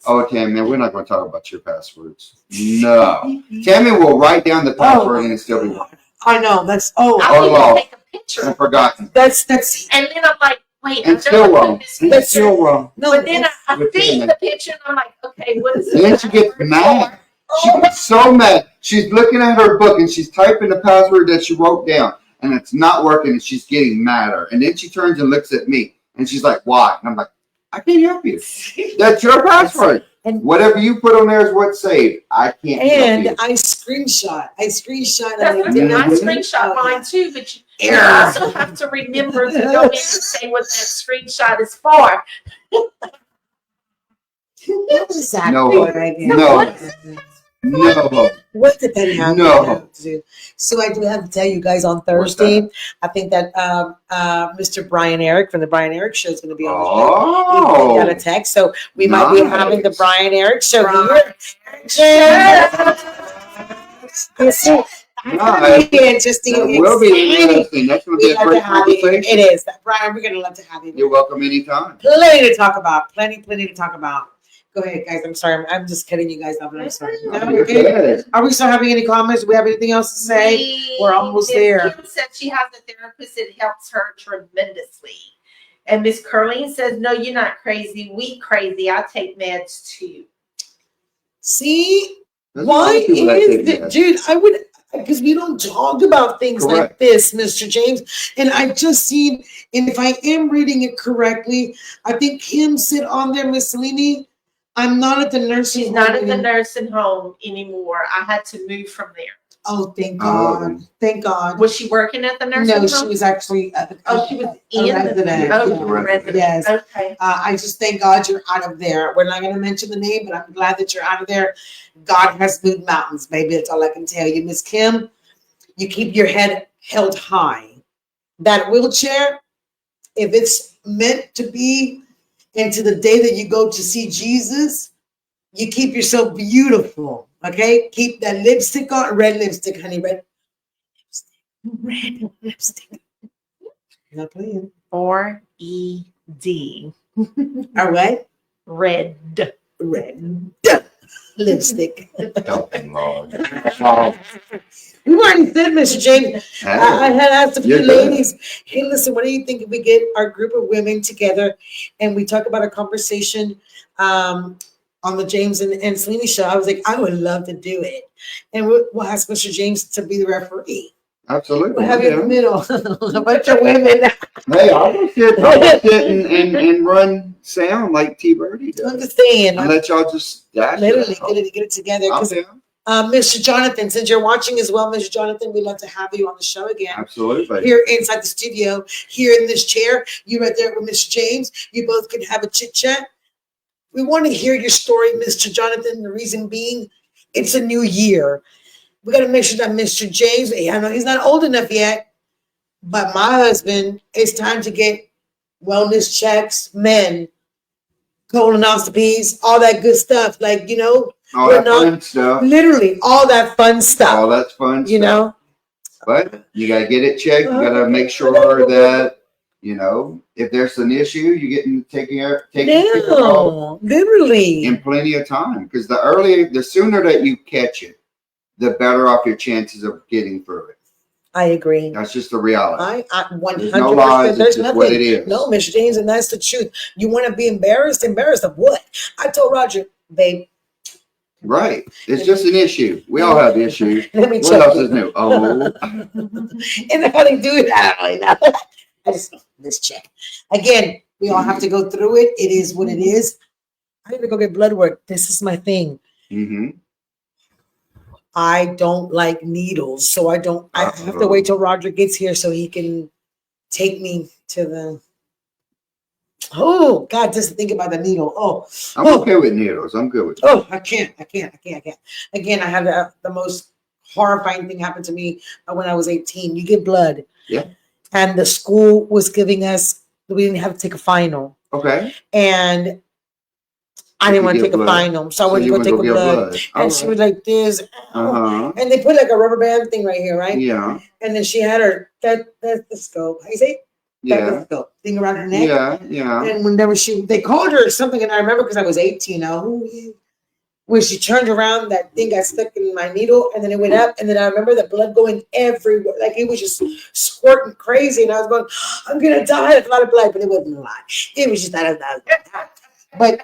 Oh, Tammy, we're not going to talk about your passwords. No. Tammy will write down the password and it's still be wrong. I know. That's I'll take a picture. I've forgotten. That's and then I'm like, wait, it's still wrong. It's still wrong. No, but then I see the picture and I'm like, okay, what is it? And then she gets mad. She gets so mad. She's looking at her book and she's typing the password that she wrote down and it's not working and she's getting madder. And then she turns and looks at me and she's like, why? And I'm like, I can't help you. That's your password. And whatever you put on there is what's saved. I can't help you. And I screenshot. I screenshot mine too, but you also have to remember to go in and say what that screenshot is for. What was that? No. What did that have to do? So I do have to tell you guys on Thursday, I think that Mr. Brian Eric from the Brian Eric Show is going to be on the show. He got a text. So we might be having the Brian Eric Show here. Interesting. That will be interesting. That's going to be a great conversation. It is. Brian, we're going to love to have you. You're welcome anytime. Plenty to talk about. Plenty to talk about. Go ahead, guys. I'm sorry. I'm just cutting you guys off. I'm sorry. Are we still having any comments? Do we have anything else to say? We're almost there. Kim said she has a therapist. It helps her tremendously. And Miss Curleen says, no, you're not crazy. We crazy. I take meds too. See? Why is it? Dude, I would... Because we don't talk about things like this, Mr. James. And I just seen, and if I am reading it correctly, I think Kim said on there, Miss Selene, I'm not at the nursing home. She's not at the nursing home anymore. I had to move from there. Oh, thank God. Thank God. Was she working at the nursing home? No, she was actually she was in the resident. Yes. Okay. I just thank God you're out of there. We're not going to mention the name, but I'm glad that you're out of there. God has moved mountains, baby. That's all I can tell you. Miss Kim, you keep your head held high. That wheelchair, if it's meant to be, and to the day that you go to see Jesus, you keep yourself beautiful. Okay? Keep that lipstick on. Red lipstick, honey. Red lipstick. Not playing. R-E-D. All right? Red lipstick. Helping Lord. We've already said, Mr. James. I had asked a few ladies, hey, listen, what do you think if we get our group of women together and we talk about a conversation on the James and Selene show. I was like, I would love to do it. And we'll ask Mr. James to be the referee. Absolutely. We'll have you in the middle. A bunch of women. Hey, I will sit and run sound like T Birdie does. Understand. And let y'all just dash literally it get it together. out. Mr. Jonathan, since you're watching as well, Mr. Jonathan, we'd love to have you on the show again. Absolutely. Here inside the studio, here in this chair, you right there with Mr. James. You both can have a chit chat. We want to hear your story, Mr. Jonathan. The reason being, it's a new year. We got to make sure that Mr. James, I know he's not old enough yet, but my husband, it's time to get wellness checks, men, colonoscopies, all that good stuff. Like, All that fun stuff. Literally, all that fun stuff. All that's fun stuff. You know? But you got to get it checked. You got to make sure that, if there's an issue, you get taken care of. Literally. In plenty of time. Because the sooner that you catch it, the better off your chances of getting through it. I agree. That's just the reality. I 100%. There's no lies. There's nothing. What it is. No, Mr. James, and that's the truth. You want to be embarrassed? Embarrassed of what? I told Roger, babe. Right. It's just an issue. We all have issues. Let me what check else it. is new? Oh. And how they do it, I don't know. I just this check. Again, we all have to go through it. It is what it is. I need to go get blood work. This is my thing. Mm-hmm. I don't like needles, so I have to wait till Roger gets here so he can take me to the. Oh God, just think about the needle. I'm okay with needles. I'm good with. I can't. Again, I had the most horrifying thing happen to me when I was 18. You get blood. Yeah. And the school was giving us. We didn't have to take a final. Okay. And I didn't want to take a final, so I went to go take a blood. And she was like this, and they put like a rubber band thing right here, right? Yeah. And then she had her stethoscope. How you say? Stethoscope thing around her neck. Yeah. And whenever they called her something, and I remember because I was 18. When she turned around, that thing got stuck in my needle, and then it went up, and then I remember the blood going everywhere, like it was just squirting crazy, and I was going, "I'm gonna die!" It's a lot of blood, but it wasn't a lot. It was just that. But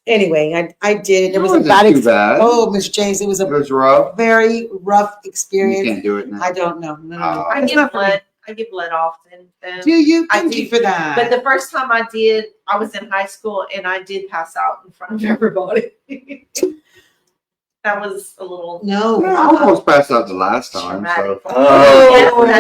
anyway, I did. It was a bad experience. Oh, Mr. James, it was rough. Very rough experience. You can't do it now. I don't know. No. I get blood. I get blood often. Do you? Thank you for that. But the first time I did, I was in high school and I did pass out in front of everybody. That was a little. No, I almost passed out the last time. So.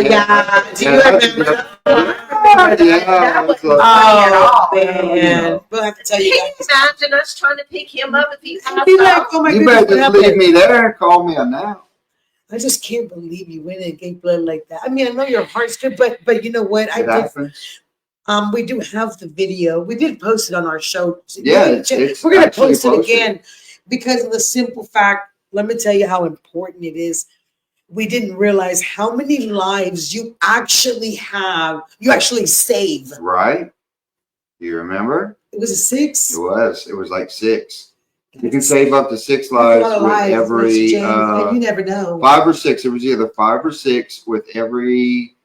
Yeah. Do you remember? That was man. We'll have to tell you. Can you imagine us trying to pick him up if he passed out? Oh my you goodness, better just leave me there. Call me now. I just can't believe you went and gave blood like that. I mean, I know your heart's good, but you know what? We do have the video. We did post it on our show. Yeah, we're gonna post it again because of the simple fact. Let me tell you how important it is. We didn't realize how many lives you actually have. You actually save. Right? You remember? It was a 6. It was. It was like 6. You can save up to 6 lives with every. You never know. 5 or 6. It was either 5 or 6 with every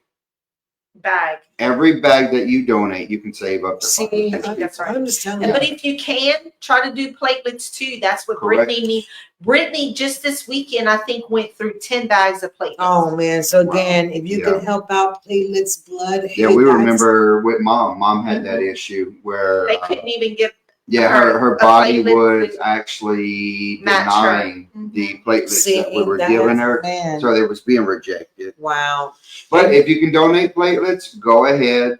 bag. Every bag that you donate, you can save up to. See, that's right. I'm just telling you. But if you can, try to do platelets too. That's what Correct. Brittany needs. Brittany just this weekend, I think, went through 10 bags of platelets. Oh man! So again, if you can help out platelets, blood. Yeah, we remember with mom. Mom had that issue where they couldn't even get. Yeah, her body was actually denying the platelets that we were giving her, so it was being rejected. Wow! But if you can donate platelets, go ahead.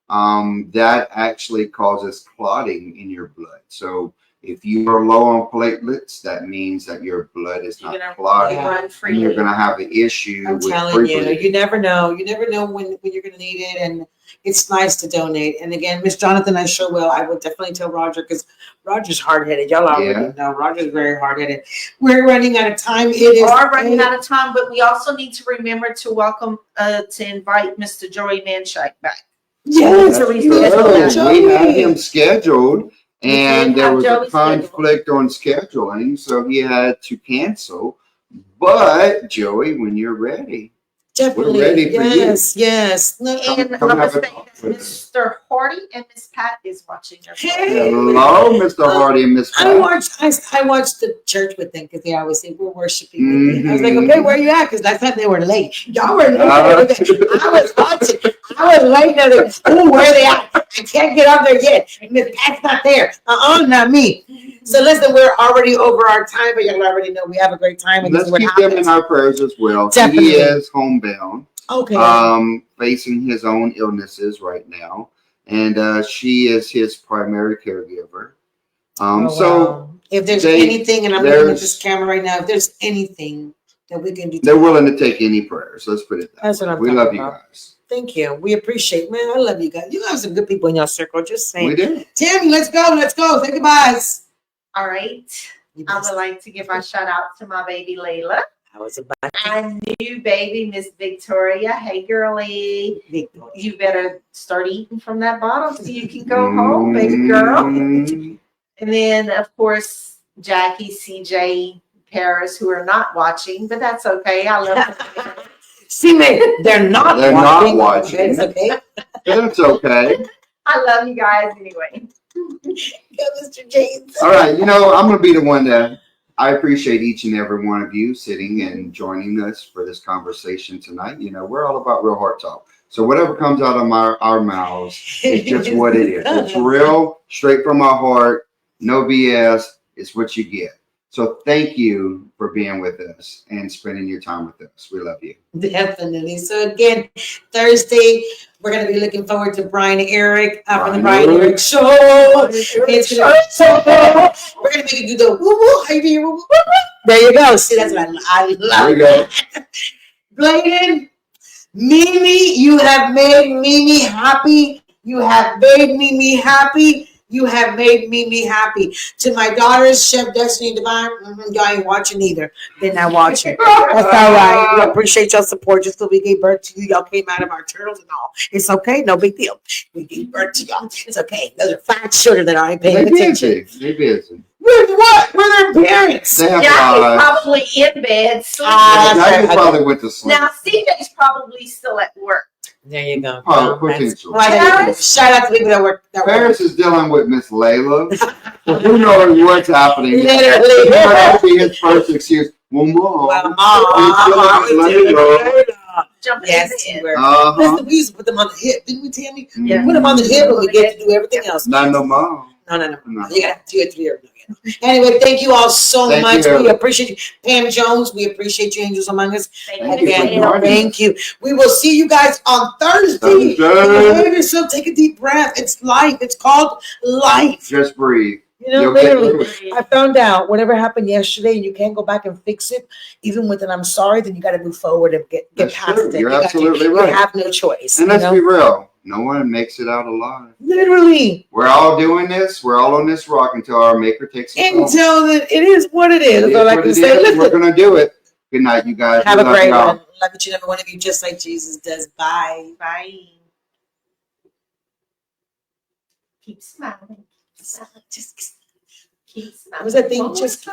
That actually causes clotting in your blood. So if you are low on platelets, that means that your blood is not clotting, and you're going to have an issue. I'm telling you, you never know. You never know when you're going to need it, and it's nice to donate. And again, Miss Jonathan, I sure will. I will definitely tell Roger because Roger's hard-headed. Y'all already know Roger's very hard-headed. We're running out of time. We are running out of time, but we also need to remember to welcome, to invite Mr. Joey Manshak back. Yes, we had him scheduled, and there was a conflict on scheduling, so he had to cancel. But Joey, when you're ready, Definitely. We're ready for you. Yes. No, And Come let me have a say talk that with us. Mr. Hardy and Miss Pat is watching us. Hey. Hello, Mr. Hardy and Miss I Pat. watched the church with them because they always say we're worshiping. I was like, okay, where are you at? Because last time they were late. Y'all were late. I was watching. I was late. I was like, ooh, where are they at? I can't get up there yet. Miss Pat's not there. Not me. So listen, we're already over our time, but y'all already know we have a great time. And Let's this is keep what them in our prayers as well. Definitely. He is homebound. Okay. Facing his own illnesses right now, and she is his primary caregiver. So if there's anything, and I'm looking at this camera right now, if there's anything that we can do, they're willing to take any prayers. Let's put it that That's way. what I'm We talking love you about. guys. Thank you. We appreciate, man. I love you guys. You have some good people in your circle. Just saying. We do. Tammy, let's go. Let's go. Say goodbyes. All right. I would like to give my shout out to my baby Layla. I was about And new baby, Miss Victoria. Hey, girlie. Victoria. You better start eating from that bottle so you can go home, baby girl. And then, of course, Jackie, CJ, Paris, who are not watching, but that's okay. I love them. See, man, they're not watching. It's okay. That's okay. I love you guys anyway. Go, Mr. James. All right. I'm going to be the one that I appreciate each and every one of you sitting and joining us for this conversation tonight. We're all about real heart talk. So whatever comes out of our mouths is just what it is. It's real, straight from our heart, no BS. It's what you get. So thank you for being with us and spending your time with us. We love you. Definitely. So again, Thursday, we're going to be looking forward to Brian Eric from the Brian Eric Show. We're going to make you do the woo woo. How you do your woo woo? There you go. See, that's what I love. There you go. Bladen, Mimi, you have made Mimi happy. You have made Mimi happy. You have made me happy. To my daughters, Chef Destiny Divine, y'all ain't watching either. They're not watching. That's all right. We appreciate your support. Just till we gave birth to you, y'all came out of our turtles and all. It's okay. No big deal. We gave birth to y'all. It's okay. Those are 5 children that aren't paying attention. They're busy. With what? With their parents. They have Jackie's lives. probably in bed sleeping. Jackie probably went to sleep. Now, CJ's probably still at work. There you go. Potential. Shout out to people that work. Paris is dealing with Miss Layla. Who knows what's happening? Literally. That would be his first excuse. Well, Mom. Yes, we were. Uh-huh. We used to put them on the hip, didn't we, Tammy? Yeah. Put them on the hip and we get to do everything else. Not no Mom. No. You got to do it 3 years. Anyway, thank you all so much. You. We appreciate you. Pam Jones, we appreciate you, Angels Among Us. Thank you. We will see you guys on Thursday. Behave yourself. Take a deep breath. It's life. It's called life. Just breathe. Literally, I found out whatever happened yesterday, and you can't go back and fix it. Even with an I'm sorry, then you got to move forward and get past it. You're absolutely right. You have no choice. And let's be real. No one makes it out alive. Literally. We're all doing this. We're all on this rock until our maker takes us home. Until it is what it is. That's all I can say. We're going to do it. Good night, you guys. Have a great one. Love each and every one of you just like Jesus does. Bye. Bye. Keep smiling. Just Keep smiling. what was that thing? Just